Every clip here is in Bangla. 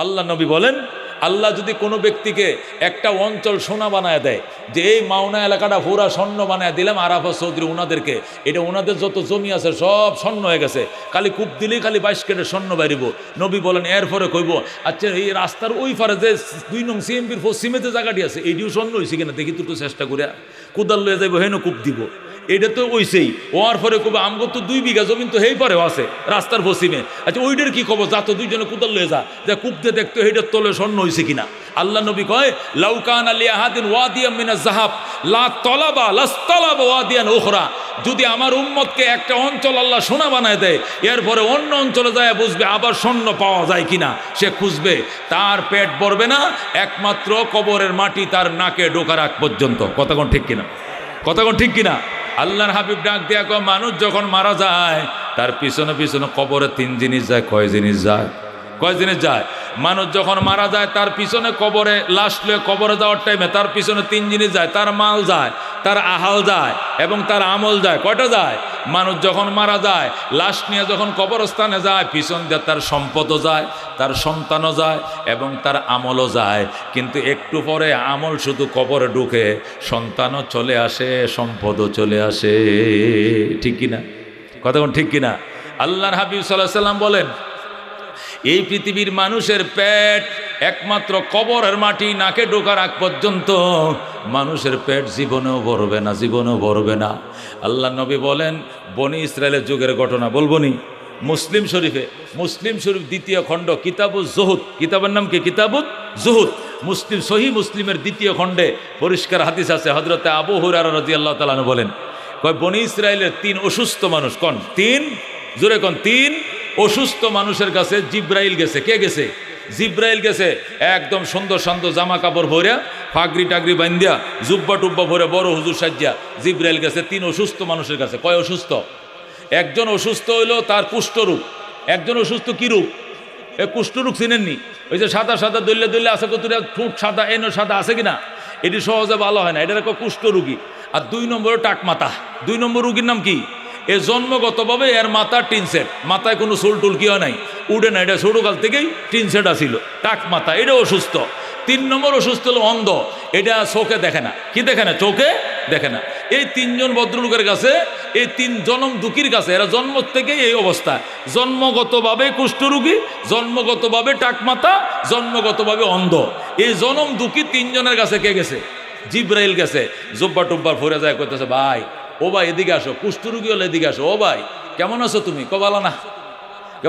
আল্লাহ নবী বলেন, আল্লাহ যদি কোনো ব্যক্তিকে একটা অঞ্চল সোনা বানায় দেয়, যে এই মাওনা এলাকাটা পুরা স্বর্ণ বানায় দিলাম আরাফাত চৌধুরী ওনাদেরকে, এটা ওনাদের যত জমি আছে সব স্বর্ণ হয়ে গেছে, খালি কূপ দিলেই খালি 22 কেটে স্বর্ণ বাড়িব। নবী বলেন এরপরে কইব, আচ্ছা এই রাস্তার ওই পারে যে 2 নং সিএমপির পশ্চিমে যে জায়গাটি আছে এইটিও স্বর্ণ হয়েছে কিনা দেখি, দুটো চেষ্টা করে কোদাল লয়ে যাইব, হেন কূপ দিব। এটা তো ওইসেই ওয়ার পরে কবে আমগো তো 2 বিঘা জমিন তো হেই পরেও আছে রাস্তার পশ্চিমে, আচ্ছা ওইটার কি খবর, যা তো দুইজনে কোদাল লয়ে যা কূপ দিয়ে দেখতো এইটার তলে স্বর্ণ হয়েছে কিনা। আল্লাহ নবী কয়, লাউকান আলী আহাদিন ওয়াদিয়াম মিনাজ যাহাব লা তলাবা লাস্তালাবা ওয়াদিয়ান উখরা, যদি আমার উম্মতকে একটা অঞ্চল আল্লাহ সোনা বানায় দেয়, এরপরে অন্য অঞ্চলে যায় বুঝবে আবার স্বর্ণ পাওয়া যায় কিনা, সে খুঁজবে, তার পেট ভরবে না একমাত্র কবরের মাটি তার নাকে ঢোকার আগ পর্যন্ত। কথাগণ ঠিক কিনা? কথাগণ ঠিক কিনা? আল্লাহর হাবিব ডাক দিয়া কয়, মানুষ যখন মারা যায় তার পিছনে পিছনে কবরে 3 জিনিস যায়। কয় জিনিস যায়? কয় জিনিস যায়? মানুষ যখন মারা যায় তার পিছনে কবরে লাশ লয়ে কবরে যাওয়ার টাইমে তার পিছনে 3 জিনিস যায়। তার মাল যায়, তার আহাল যায় এবং তার আমল যায়। কয়টা যায়? মানুষ যখন মারা যায় লাশ নিয়ে যখন কবরস্থানে যায়, পিছন দিয়ে তার সম্পদও যায়, তার সন্তানও যায় এবং তার আমলও যায়। কিন্তু একটু পরে আমল শুধু কবরে ঢুকে, সন্তানও চলে আসে, সম্পদও চলে আসে। ঠিক কিনা? কতক্ষণ ঠিক কিনা? আল্লাহর হাবিব সাল্লাল্লাহু আলাইহি সাল্লাম বলেন, এই পৃথিবীর মানুষের পেট একমাত্র কবরের মাটি নাকে ঢোকার আগ পর্যন্ত মানুষের পেট জীবনেও ভরবে না, জীবনেও ভরবে না। আল্লাহ নবী বলেন, বনি ইসরায়েলের যুগের ঘটনা বলবনি। মুসলিম শরীফে, মুসলিম শরীফ 2য় খণ্ড, কিতাবুজ জুহুদ, কিতাবের নাম কি? কিতাবুজ জুহুদ। মুসলিম, সহি মুসলিমের 2য় খণ্ডে পরিষ্কার হাদিস আছে। হযরতে আবু হুরায়রা রাদিয়াল্লাহু তাআলা আনহু বলেন, কয় বনি ইসরায়েলের 3 অসুস্থ মানুষ, কোন 3? জোরে কোন 3 অসুস্থ মানুষের কাছে জিব্রাইল গেছে। কে গেছে? জিব্রাইল গেছে। একদম সুন্দর সুন্দর জামা কাপড় ভরিয়া, ফাগরি টাগরি বান্ধিয়া, জুব্বা টুব্বা ভরে, বড় হুজুর সাজ্জা জিব্রাইল গেছে 3 অসুস্থ মানুষের কাছে। কয় অসুস্থ? একজন অসুস্থ হইল তার কুষ্ঠরোগ। একজন অসুস্থ কি রোগ? এ কুষ্ঠরোগ চিনেননি? ওই যে সাদা সাদা দইলে দইলে আছে, কতটা ঠোঁট সাদা, এনো সাদা আছে কিনা, এটি সহজে ভালো হয় না, এটা একটা কুষ্ঠরোগী। আর 2 নম্বরে টাকমাতা। 2 নম্বর রোগীর নাম কি? এ জন্মগতভাবে এর মাথা টিনসেট, মাথায় কোনো চুল টুল কিও নাই, উড়ে না, এটা ছোটকাল থেকেই টিনসেট আসিল, টাক মাথা, এটা অসুস্থ। 3 নম্বর অসুস্থ হলো অন্ধ, এটা চোখে দেখে না। কি দেখে না? চোখে দেখে না। এই 3 জন ভদ্রলোকের কাছে, এই 3 জনম দুঃখীর কাছে, এরা জন্ম থেকেই এই অবস্থা, জন্মগতভাবে কুষ্ঠরোগী, জন্মগতভাবে টাকমাতা, জন্মগতভাবে অন্ধ। এই জনম দুঃখী 3 জনের কাছে কে গেছে? জিব্রাইল গেছে। জুব্বা টুব্বা ফরে যায়, কইতেছে, ভাই ও ভাই এদিকে আসো, কুষ্ঠরোগী হলে এদিকে আসো। ও ভাই কেমন আছো তুমি? ভালো না।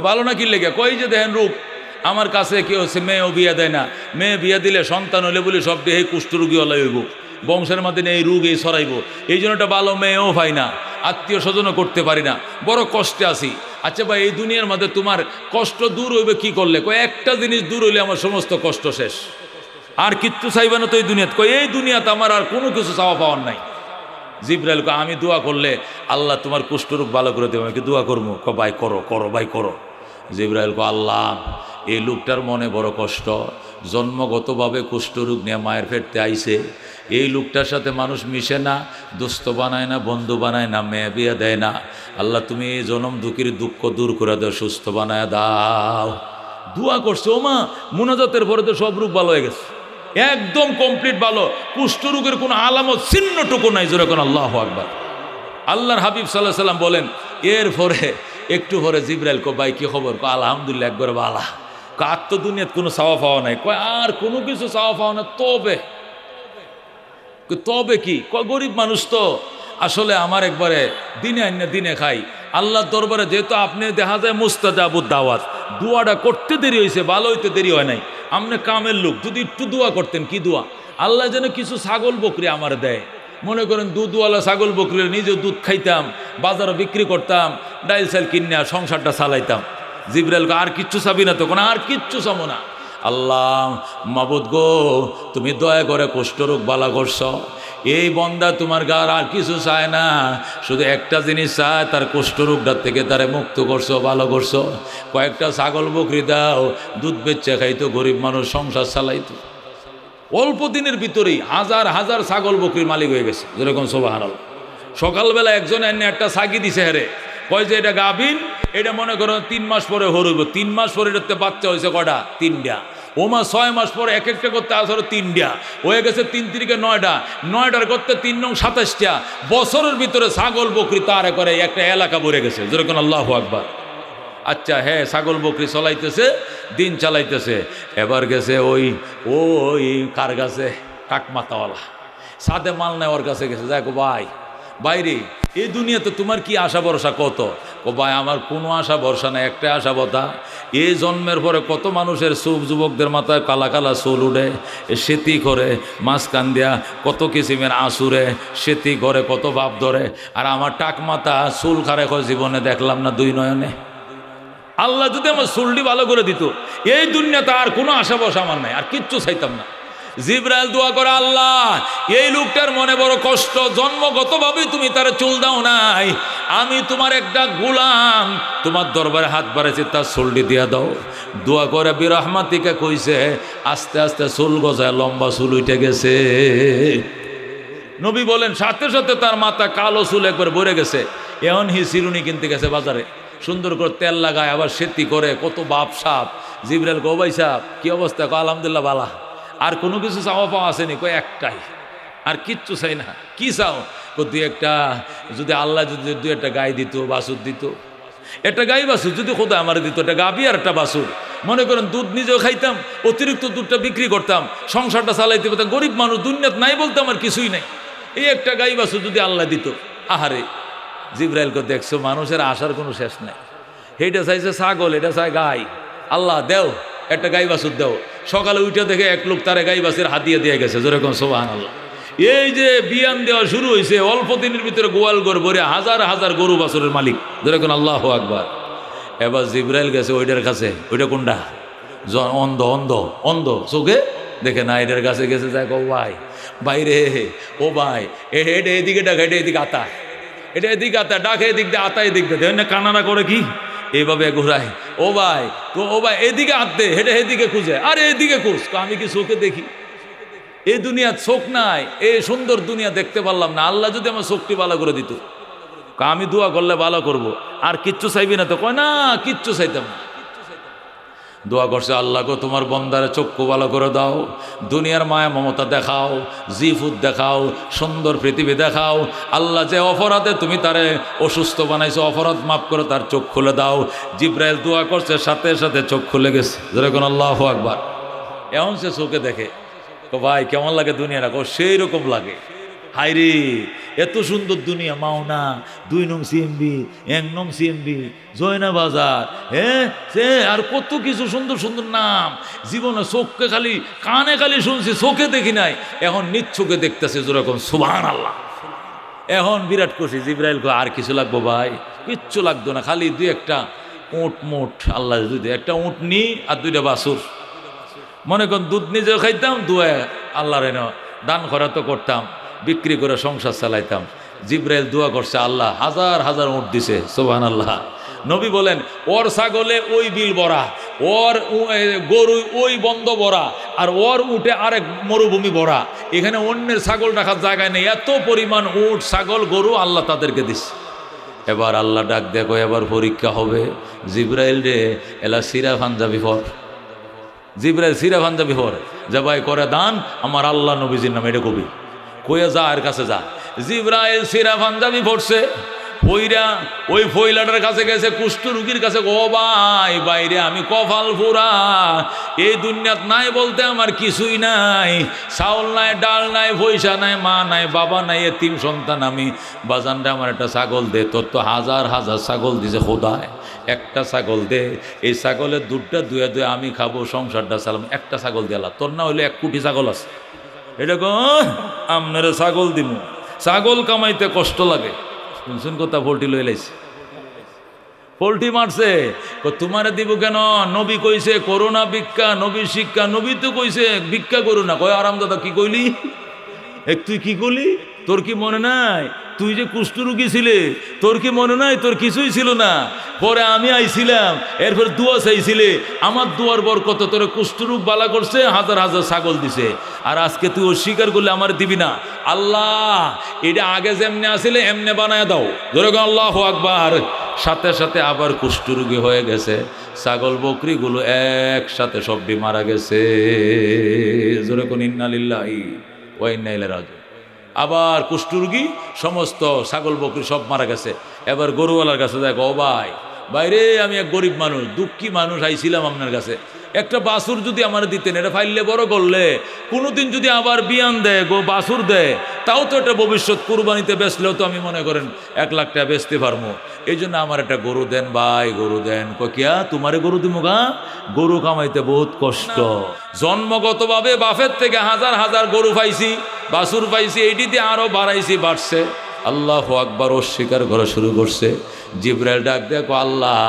ভালো না কি লেগে? কই যে দেখেন রূপ, আমার কাছে কি হচ্ছে, মেয়েও বিয়ে দেয় না, মেয়ে বিয়ে দিলে সন্তান হলে বলি সব দিয়ে এই কুষ্ঠরোগী হলে হইব, বংশের মধ্যে এই রোগ এই সরাইব, এই জন্য একটা ভালো মেয়েও পাই না, আত্মীয় স্বজনও করতে পারি না, বড় কষ্টে আছি। আচ্ছা ভাই, এই দুনিয়ার মধ্যে তোমার কষ্ট দূর হইবে কি করলে? কয় একটা জিনিস দূর হইলে আমার সমস্ত কষ্ট শেষ, আর কিচ্ছু চাইবে না তো এই দুনিয়াতে। কয় এই দুনিয়াতে আমার আর কোনো কিছু চাওয়া পাওয়ার নাই। জিব্রাইল কয়, আমি দোয়া করলে আল্লাহ তোমার কুষ্ঠরোগ ভালো করে দেবে, আমি কি দোয়া করবো? কয় ভাই করো, করো ভাই করো। জিব্রাইল কয়, আল্লাহ এই লোকটার মনে বড় কষ্ট, জন্মগতভাবে কুষ্ঠরোগ নিয়ে মায়ের পেটে আইছে, এই লোকটার সাথে মানুষ মিশে না, দোস্ত বানায় না, বন্ধু বানায় না, মেয়ে বিয়ে দেয় না, আল্লাহ তুমি এই জনম দুঃখীর দুঃখ দূর করে দাও, সুস্থ বানায় দাও। দোয়া করছে। ও মা, মুনাজাতের পরে তো সব রোগ ভালো হয়ে গেছে, একদম কমপ্লিট ভালো, কুষ্ঠরোগের কোনো আলামত চিহ্নটুকু নাই। যেরকম আল্লাহু আকবার। আল্লাহর হাবিব সাল্লাল্লাহু আলাইহি সাল্লাম বলেন, এরপরে একটু পরে জিব্রাইল কয়, ভাই কি খবর? কয় আলহামদুলিল্লাহ, একবার বালা। কার তো দুনিয়াত কোনো চাওয়া পাওয়া নাই। কয় আর কোনো কিছু চাওয়া পাওয়া না, তবে তবে কি? কয় গরিব মানুষ তো, আসলে আমার একবারে দিনে আইনে দিনে খাই, আল্লাহর দরবারে যেহেতু আপনি দেখা যায় মুস্তাজাবুদ দাওয়াত, দোয়াটা করতে দেরি হয়েছে, ভালো হইতে দেরি হয় নাই। আপনি কামের লোক, যদি একটু দোয়া করতেন। কি দোয়া? আল্লাহ যেন কিছু ছাগল বকরি আমার দেয়। মনে করেন দুধওয়ালা ছাগল বকরি, নিজে দুধ খাইতাম, বাজারে বিক্রি করতাম, ডাইল চাল কিনে সংসারটা চালাইতাম। জিব্রাইল আর কিচ্ছু চাবি না? তখন আর কিচ্ছু চাবো না। আল্লাহ মাবুদ গো, তুমি দয়া করে কুষ্ঠরোগ বালা করছ, এই বন্দা তোমার গার আর কিছু চায় না, শুধু একটা জিনিস চায়, তার কুষ্ঠরোগটার থেকে তারে মুক্ত করছো, ভালো করছো। কয়েকটা ছাগল বকরি দাও, দুধ বেচে খাইতো, গরিব মানুষ সংসার চালাইতো। অল্প দিনের ভিতরেই হাজার হাজার ছাগল বকরির মালিক হয়ে গেছে। যেরকম সুবহানাল্লাহ। সকালবেলা একজন এনে একটা সাগি দিছে, হেরে কয় যে এটা গাভিন, এটা মনে করো 3 মাস পরে হরইব, 3 মাস পরে এটাতে বাচ্চা হয়েছে কটা? 3টা। ওমা 6 মাস পরে এক একটা করতে আসলে 3টা হয়ে গেছে, 3 তিরিকে 9টা, 9টার করতে 3 নং 27টা, বছরের ভিতরে ছাগল বকরি তারে করে একটা এলাকা ভরে গেছে। যেরকম আল্লাহু আকবার। আচ্ছা হ্যাঁ, ছাগল বকরি চলাইতেছে, দিন চালাইতেছে। এবার গেছে ওই কার কাছে, টাকমাতাওয়ালা, সাথে মাল নেওয়ার কাছে গেছে। দেখো ভাই, বাইরে এই দুনিয়াতে তোমার কি আশা ভরসা কত? ও ভাই আমার কোনো আশা ভরসা নাই, একটা আশা কথা, এই জন্মের পরে কত মানুষের যুবকদের মাথায় কালা কালা চুল উঠে, সেতি করে মাঝখান দিয়া কত কিসিমের আসুরে সেতি করে, কত ভাব ধরে, আর আমার টাক মাথা চুল খারে জীবনে দেখলাম না 2 নয়নে। আল্লাহ যদি আমার চুলটি ভালো করে দিত, এই দুনিয়াতে আর কোনো আশা ভরসা আমার নাই, আর কিচ্ছু চাইতাম না। জিবরাইল দোয়া করে, আল্লাহ এই লোকটার মনে বড় কষ্ট, জন্মগতভাবেই তুমি তার চুল দাও নাই, আমি তোমার একটা গোলাম, তোমার দরবারে হাত বাড়াইছি, তার চুলটি দিয়া দাও। দোয়া করে বিরহমাতিকে কইছে, আস্তে আস্তে চুল গজায় লম্বা চুল উঠে গেছে। নবী বলেন সাথে সাথে তার মাথা কালো চুল একবার ভরে গেছে। এখন চিরুনি কিনতে গেছে বাজারে, সুন্দর করে তেল লাগায়, আবার সেতি করে, কত বাপ সাপ। জিবরাইল কো ভাই সাপ কি অবস্থা? কো আলহামদুলিল্লাহ বালা। আর কোনো কিছু চাওয়া পাওয়া আসেনি? কয় একটাই, আর কিচ্ছু চাই না। কি চাও? কো 2-1টা, যদি আল্লাহ যদি 2-1টা গাই দিত, বাছুর দিত, একটা গাই বাছুর যদি খোদা আমার দিত, একটা গাভী আর একটা বাছুর, মনে করেন দুধ নিজেও খাইতাম, অতিরিক্ত দুধটা বিক্রি করতাম, সংসারটা চালাইতে পারতাম। গরিব মানুষ, দুনিয়াত নাই বলতে আমার কিছুই নাই, এই একটা গাই বাছুর যদি আল্লাহ দিত। আহারে জিবরাইলকে দেখছো, মানুষের আশার কোনো শেষ নাই। এইটা চাইছে ছাগল, এটা চাই গাই। আল্লাহ দেও একটা গাই বাছুর দেও। সকালে উঠে দেখে এক লোক তারে গাই বাছুর হাতিয়ে দিয়ে গেছে। যেরকম সুবহানাল্লাহ। এই যে বিয়ান দেওয়া শুরু হয়েছে, অল্প দিনের ভিতরে গোয়াল ঘর ভরে হাজার হাজার গরু বাছুরের মালিক। যেরকম আল্লাহু আকবার। এবার জিবরাইল গেছে ওইটার কাছে, ওইটা কোনটা? অন্ধ অন্ধ অন্ধ চোখে দেখে না, এটার কাছে গেছে, যাই ও ভাই বাইরে, ও ভাই এটা এদিকে ডাকা, এটা এদিকে আতা, এটা এদিকে আতা, ডাকে এদিক দিয়ে আতা, এদিক দিয়ে না কানানা করে কি এইভাবে ঘুরায়। ও ভাই তো, ও ভাই এদিকে আঁততে, হেঁটে এদিকে খুঁজে, আরে এদিকে খুঁজ। আমি কি চোখে দেখি? এই দুনিয়া চোখ নাই, এই সুন্দর দুনিয়া দেখতে পারলাম না। আল্লাহ যদি আমার চোখটি ভালো করে দিত, আমি দোয়া করলে ভালো করব, আর কিচ্ছু চাইবি না তো? কয় না, কিচ্ছু চাইতাম না। দোয়া করছে, আল্লাহ গো তোমার বন্দারে চক্ষু ভালো করে দাও, দুনিয়ার মায়া মমতা দেখাও, জিফুদ দেখাও, সুন্দর পৃথিবী দেখাও। আল্লাহ যে অপরাধে তুমি তারে অসুস্থ বানাইছো, অপরাধ মাফ করে তার চোখ খুলে দাও। জিবরাইল দোয়া করছে, সাথে সাথে চোখ খুলে গেছে। যেরকম আল্লাহু আকবার। এমন সে চোখে দেখে। ভাই কেমন লাগে দুনিয়াটা? সেই রকম লাগে। হাইরে এত সুন্দর দুনিয়া, মাওনা 2 নং সিএমবি, 1 নং সিএমবি, জয়না বাজার, হ্যাঁ সে আর কত কিছু সুন্দর সুন্দর নাম। জীবনে চোখকে খালি, কানে খালি শুনছি, চোখে দেখি নাই, এখন নিজ চোখে দেখতেছে। যেরকম সুবহানাল্লাহ। এখন বিরাট খুশি। জিবরাইল কয় আর কিছু লাগবো ভাই? কিচ্ছু লাগতো না, খালি 2-1টা উট মুঠ, আল্লাহ যদি একটা উট নি আর 2টা বাছুর। মনে করেন দুধ নিজেও খাইতাম, দুয়ে আল্লাহর দান খয়রাত করতাম, বিক্রি করে সংসার চালাইতাম। জিবরাইল দোয়া করছে, আল্লাহ হাজার হাজার উট দিছে। সুবহানাল্লাহ। নবী বলেন, ওর ছাগলে ওই বিল ভরা, ওর গরু ওই বন্ধ ভরা, আর ওর উঠে আরেক মরুভূমি ভরা। এখানে অন্যের ছাগল রাখার জায়গায় নেই, এত পরিমাণ উট ছাগল গরু আল্লাহ তাদেরকে দিচ্ছে। এবার আল্লাহ ডাক দেখো, এবার পরীক্ষা হবে। জিবরাইল রে এলা সিরা পাঞ্জাবি পর। জিবরাইল সিরা পাঞ্জাবি পর, যে ভাই করে দান আমার আল্লাহ নবীজির নামে, এটা কবি কয়ে যা, এর কাছে যা। জিবরাইল সিরা পাঞ্জাবি পড়ছে, পইরা ওই ফইলাটার কাছে গেছে, কুষ্ঠ রুগীর কাছে। ও ভাই বাইরে আমি কপাল পুরা, এই দুনিয়াত নাই বলতে আমার কিছুই নাই, চাউল নাই, ডাল নাই, পয়সা নাই, মা নাই, বাবা নাই, এতিম সন্তান আমি। বাজানটা আমার একটা ছাগল দে। তোর তো হাজার হাজার ছাগল দিছে খোদায়, একটা ছাগল দে। এই ছাগলের দুধটা দুয়ে দুয়ে আমি খাবো, সংসারটা চালাম। একটা ছাগল দিলা, তোর না হইলে 1 কোটি ছাগল আছে। এটা আপনারা ছাগল দিব, ছাগল কামাইতে কষ্ট লাগে। শুনছুন কথা, পোল্ট্রি লই লাইছে, পোল্ট্রি মারছে। তোমারে দিব কেন? নবী কইছে করোনা ভিক্ষা, নবী শিক্ষা। নবী তো কইছে ভিক্ষা করো না। কয় আরাম দাদা কি কইলি? তুই কি করলি? তোর কি মনে নাই তুই যে কুষ্ঠরোগী ছিলে? তোর কি মনে নাই তোর কিছুই ছিল না? পরে আমি আইছিলাম, এরপর দোয়া চাইছিলে, আমার দোয়ার বরকত তোরে কুষ্ঠরোগ বালা করছে, হাজার হাজার ছাগল দিছে। আর আজকে তুই অস্বীকার করলে আমার দিবি না। আল্লাহ এটা আগে যেমনে আসলে এমনে বানায় দাও। যেরকম আল্লাহু আকবার। সাথে সাথে আবার কুষ্ঠরোগী হয়ে গেছে। ছাগল বকরিগুলো একসাথে সবই মারা গেছে। জোরে কোন ইন্না লিল্লাহি ওয়া ইন্না ইলাইহি রাজিউন। আবার কুষ্ঠরোগী সমস্ত ছাগল বকরি সব মারা গেছে। এবার গরুওয়ালার কাছে দেখ, ও ভাই, বাইরে আমি এক গরিব মানুষ, দুঃখী মানুষ, আইছিলাম আপনার কাছে, একটা বাছুর যদি আমার দিতেন, এটা ফাইললে বড় করলে কোনোদিন যদি আবার বিয়ান দেয়, বাছুর দেয়, তাও তো একটা ভবিষ্যৎ কুরবানিতে বেচলেও তো আমি মনে করেন 1 লাখ টাকা বেচতে পারবো। এই জন্য আমার একটা গরু দেন ভাই, গরু দেন। কিয়া তোমারে গরু দিমু গা? গরু কামাইতে বহুত কষ্ট। জন্মগতভাবে বাপের থেকে হাজার হাজার গরু পাইছি, বাছুর পাইছি, এইটিতে আরো বাড়াইছি, বাড়ছে। আল্লাহু আকবার অস্বীকার করা শুরু করছে। জিবরাইল ডাক দেখো, আল্লাহ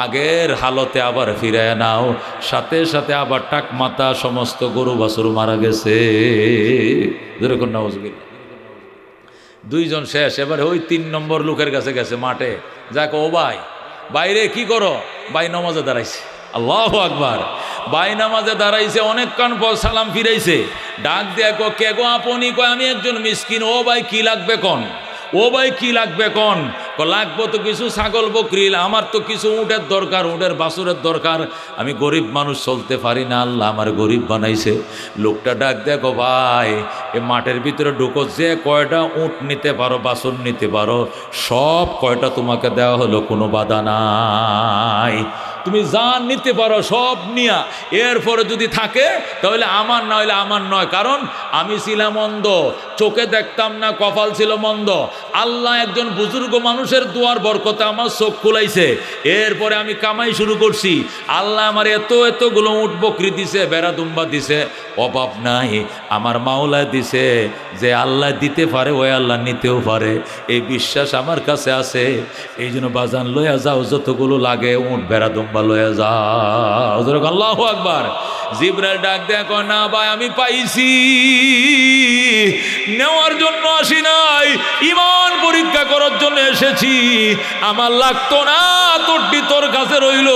আগের হালতে আবার ফিরায় নাও। সাথে সাথে আবার টাক মাথা সমস্ত গরু বাছুর মারা গেছে। যেরকম নাউজুবিল্লাহ। 2 জন শেষ। এবার ওই 3 নম্বর লোকের কাছে গেছে মাঠে। যাক, ও ভাই, বাইরে কি করো? ভাই নামাজে দাঁড়াইছে। আল্লাহু আকবার। ভাই নামাজে দাঁড়াইছে, অনেকক্ষণ পর সালাম ফিরাইছে। ডাক দেখো, কে গো আপনি? কয় আমি একজন মিসকিন। ও ভাই কি লাগবে কোন? ও ভাই কি লাগবে কোন? লাগবো তো কিছু ছাগল বকরি, আমার তো কিছু উটের দরকার, উটের বাছুরের দরকার। আমি গরিব মানুষ, চলতে পারি না, আল্লাহ আমার গরিব বানাইছে। লোকটা ডাক দেখো, ভাই এ মাঠের ভিতরে ঢুকো, যে কয়টা উট নিতে পারো, বাছুর নিতে পারো, সব কয়টা তোমাকে দেওয়া হলো, কোনো বাধা নাই। তুমি যা নিতে পারো সব নিয়া, এরপরে যদি থাকে তাহলে আমার না হইলে আমার নয়। কারণ আমি ছিলাম অন্ধ, চোখে দেখতাম না, কপাল ছিল মন্দ। আল্লাহ একজন বুজুর্গ মানুষের দুয়ার বরকতে আমার চোখ খুলাইছে। এরপরে আমি কামাই শুরু করছি। আল্লাহ আমার এতগুলো উট বকরি দিছে, বেড়া দুম্বা দিছে, অভাব নাই। আমার মাওলায় দিছে, যে আল্লাহ দিতে পারে ওই আল্লাহ নিতেও পারে, এই বিশ্বাস আমার কাছে আছে। এই জন্য বাজান লইয়া যাও, যতগুলো লাগে উট বেড়া দুম্বা লইয়া যাও। আল্লাহু আকবার। জিবরাইল ডাক দেখো, না ভাই আমি পাইছি, নেওয়ার জন্য আসি নাই, ঈমান পরীক্ষা করার জন্য এসেছি। আমার লাগতো না, তোরটি তোর কাছে রইল।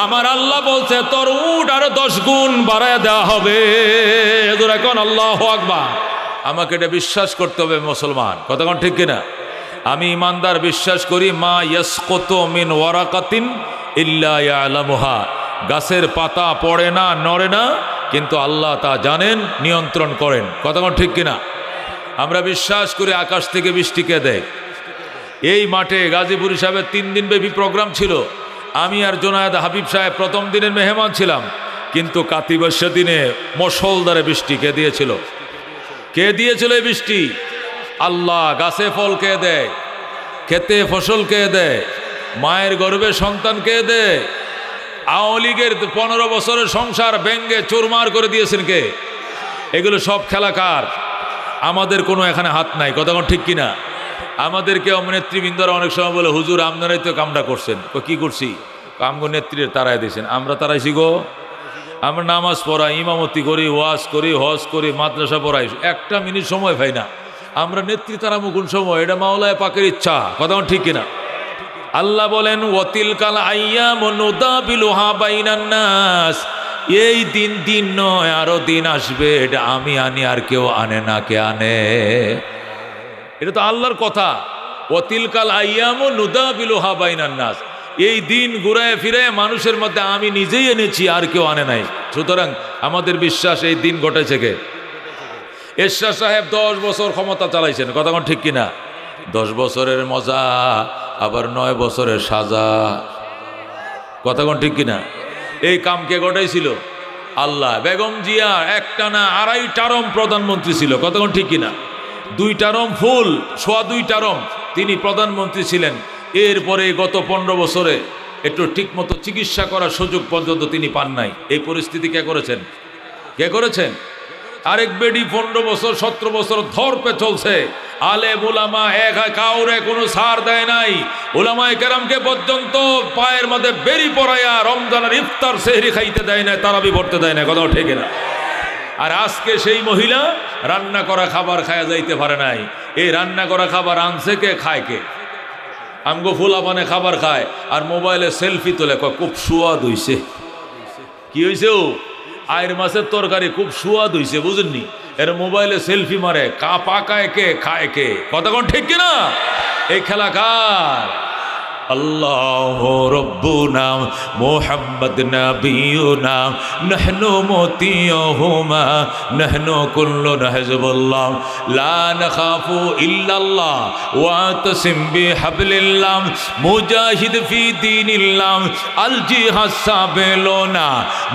আমার আল্লাহ বলছে তোর উট আরো 10 গুণ বাড়ায় দেওয়া হবে। এখন আল্লাহু আকবার। আমাকে এটা বিশ্বাস করতে হবে মুসলমান, কতক্ষণ ঠিক কিনা? আমি ইমানদার, বিশ্বাস করি মা ইয়াসকুতু মিন ওয়ারাকাতিন ইল্লা ইয়ালামুহা। গাছের পাতা পড়ে না, নড়ে না, কিন্তু আল্লাহ তা জানেন, নিয়ন্ত্রণ করেন। কতক্ষণ ঠিক কিনা? আমরা বিশ্বাস করি আকাশ থেকে বৃষ্টি কে দেয়। এই মাঠে গাজীপুর সাহেবের 3 দিন ব্যাপী প্রোগ্রাম ছিল। আমি আর জোনায়েদ হাবিব সাহেব প্রথম দিনের মেহমান ছিলাম। কিন্তু কাতিবাসা দিনে মুষলধারে বৃষ্টি কে দিয়েছিল? কে দিয়েছিল এই বৃষ্টি? আল্লাহ। গাছে ফল কে দেয়? খেতে ফসল কে দেয়? মায়ের গর্ভে সন্তান কে দেয়? আওয়ামী লীগের 15 বছরের সংসার ভেঙ্গে চুরমার করে দিয়েছেন কে? এগুলো সব খেলাকার। আমাদের কোনো এখানে হাত নাই। কতক্ষণ ঠিক কিনা? আমাদেরকে নেতৃবৃন্দরা অনেক সময় বলে, হুজুর আপনারাই তো কামটা করছেন। কি করছি? আমগো নেত্রীর তারাই দিয়েছেন। আমরা তারাইছি গো। আমরা নামাজ পড়াই, ইমামতি করি, ওয়াজ করি, হজ করি, মাদ্রাসা পড়াই, 1 মিনিট সময় পাই না। আমরা নেত্রী তারামু কোন সময়? এটা মাওলায় পাকের ইচ্ছা। কতক্ষণ ঠিক কিনা? আল্লাহ বলেন, ওয়াতিলকাল আইয়ামু নুদাবিলুহা বাইনান নাস। এই দিন নয়, আরো দিন আসবে, এটা আমি আনি, আর কেউ আনে না। কে আনে? এটা তো আল্লাহর কথা। ওয়াতিলকাল আইয়ামু নুদাবিলুহা বাইনান নাস। এই দিন ঘুরায় ফিরে মানুষের মধ্যে আমি নিজেই এনেছি, আর কেউ আনে নাই। সুতরাং আমাদের বিশ্বাস, এই দিন ঘটেছে কে? এরশাদ সাহেব 10 বছর ক্ষমতা চালাইছেন। কতক্ষণ ঠিক কিনা? 10 বছরের মজা, আবার 9 বছরের সাজা। কতক্ষণ ঠিক কিনা? এই কাম কে ঘটাইছিল? আল্লাহ। বেগম জিয়া একটানা 2.5 টার্ম প্রধানমন্ত্রী ছিল। কতক্ষণ ঠিক কিনা? 2 টার্ম ফুল, 2.25 টার্ম তিনি প্রধানমন্ত্রী ছিলেন। এরপরে গত 15 বছরে একটু ঠিক মতো চিকিৎসা করার সুযোগ পর্যন্ত তিনি পান নাই। এই পরিস্থিতি কে করেছেন? কে করেছেন? আরেক বেডি 15 বছর 17 বছর ধরপে চলছে। আলেম উলামা কাউরে কোনো ছাড় দেয় নাই। উলামায়ে কেরামকে পর্যন্ত পায়ের মধ্যে বেরি পরাইয়া রমজানের ইফতার সেহরি খাইতে দেয় না, তারাবি পড়তে দেয় না। কথা ঠিক না? আর আজকে সেই মহিলা রান্না করা খাবার খায়া যাইতে পারে নাই। এই রান্না করা খাবার আনছে কে? খায় কে? আমগো ফুলাপানে খাবার খায় আর মোবাইলে সেলফি তোলে, খুব সুয়াদ হইছে। কি হয়েছে? ও আয়ের মাছের তরকারি খুব সুয়াদ হইছে, বুঝেননি? এর মোবাইলে সেলফি মারে, পাকায় কে, খায় কে? কতক্ষণ ঠিক কিনা? এই খেলা কার? আল্লাহু রব্বুনা মুহাম্মদ নবিয়ুনা নাহনু মুতিয়ুহুমা নাহনু কুল্লুন হিজবুল্লাহ লা নাখাফু ইল্লাল্লাহ ওয়া তাসিম বিহাবলিল্লাহ মুজাহিদ ফি দীনিল্লাহ আল জিহাদ সাবিলুনা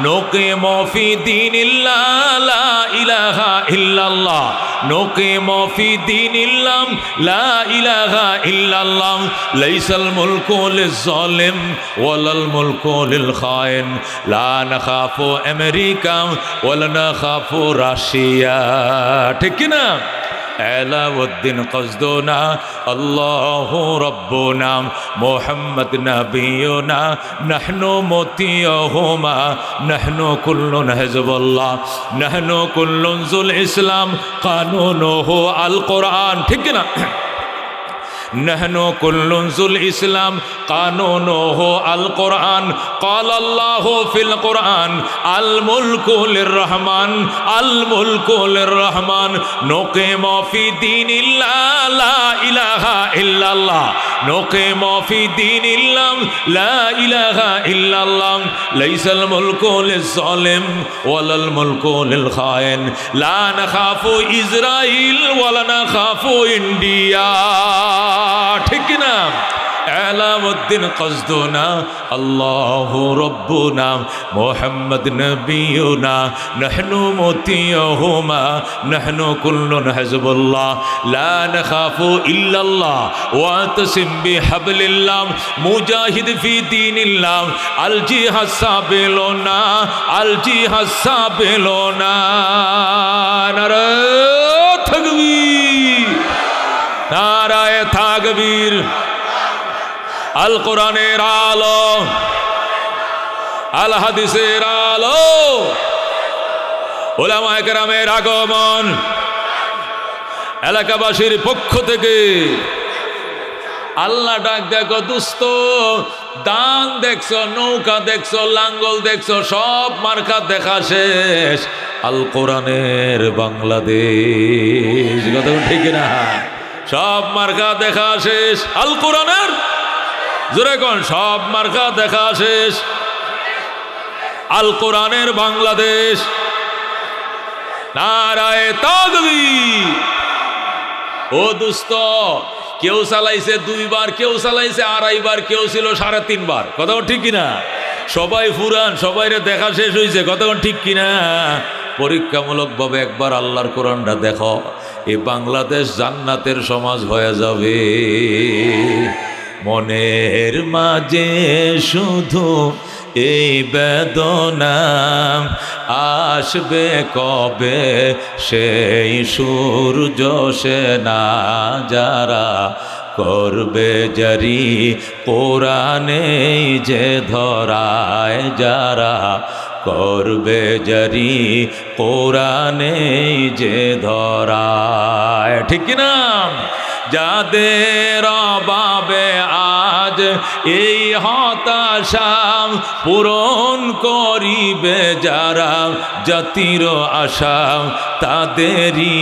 নুকিমু ফি দীনিল্লাহ লা ইলাহা ইল্লাল্লাহ নুকিমু ফি দীনিল্লাহ লা ইলাহা ইল্লাল্লাহ লাইসাল মুলকু লিজ-জালিম ওয়ালাল মুলকু লিল-খাইন লা নাখাফু আমেরিকা ওয়ালা নাখাফু রাশিয়া। ঠিক কি না? আলাউদ্দিন কসদুনা আল্লাহু রব্বুনা মুহাম্মদ নবিয়ুনা নাহনু মুতিয়ুহুমা নাহনু কুল্লুন হিজবুল্লাহ নাহনু কুল্লুন যুল ইসলাম কানুনুহু আল কোরআন। ঠিক কি না? নাহনু কুল্লুন যুল ইসলাম কানুনুহু আল কোরআন ক্বালা আল্লাহু ফিল কোরআন আল মুলকু লির-রহমান আল মুলকু লির-রহমান নুকিমু ফি দীনিল্লাহ লা ইলাহা ইল্লাল্লাহ নুকিমু ফি দীনিল্লাহ লা ইলাহা ইল্লাল্লাহ লাইসাল মুলকু লিজ-জালিম ওয়ালাল মুলকু লিল-খাইন লা নাখাফু ইসরাইল ওয়ালা নাখাফু ইন্ডিয়া। ঠিক না? আলাউদ্দিন কসদুনা আল্লাহু রব্বুনা মুহাম্মদ নবিয়ুনা নাহনু মুতিয়ুহুমা নাহনু কুল্লুন হিজবুল্লাহ লা নাখাফু ইল্লাল্লাহ ওয়া তাসিম বিহাবলিল্লাহ মুজাহিদ ফি দীনিল্লাহ আল জিহাদ সাবিলুনা আল জিহাদ সাবিলুনা। নারে তাকবীর নারায়ে তাকবীর। আল কোরআনের আলো আল হাদিসের আলো উলামায়ে কেরামের আগমন এলাকাবাসীর পক্ষ থেকে আল্লাহ ডাক দেখো দোস্ত, দান দেখছো, নৌকা দেখছো, লাঙ্গল দেখছো, সব মার্কা দেখা শেষ। আল কোরআনের বাংলাদেশ, কথা ঠিক না? সব মার্কা দেখা শেষ আল কোরআনের, জোরে কোন, সব মার্কা দেখা শেষ আল কোরআনের বাংলাদেশ। নারায়ে তাকবীর। ও দোস্ত, কেউ চালাইছে 2 বার, কেউ চালাইছে 2.5 বার, কেউ ছিল 3.5 বার, কথা ঠিক কিনা? সবাই ফুরান, সবাইরে দেখা শেষ হয়েছে, কথা ঠিক কিনা? পরীক্ষামূলকভাবে একবার আল্লাহর কোরআনটা দেখো, এই বাংলাদেশ জান্নাতের সমাজ হয়ে যাবে। মনের মাঝে শুধু এই বেদনা, আসবে কবে সেই সূর্য সেনা, যারা করবে জারি কোরআনে যে ধরায়, যারা করবে জারি কোরআনে যে ধরায়, ঠিক কিনা? যাদের অভাবে আজ এই হতাশা পূরণ করিবে যারা জাতির আশা, তাদেরই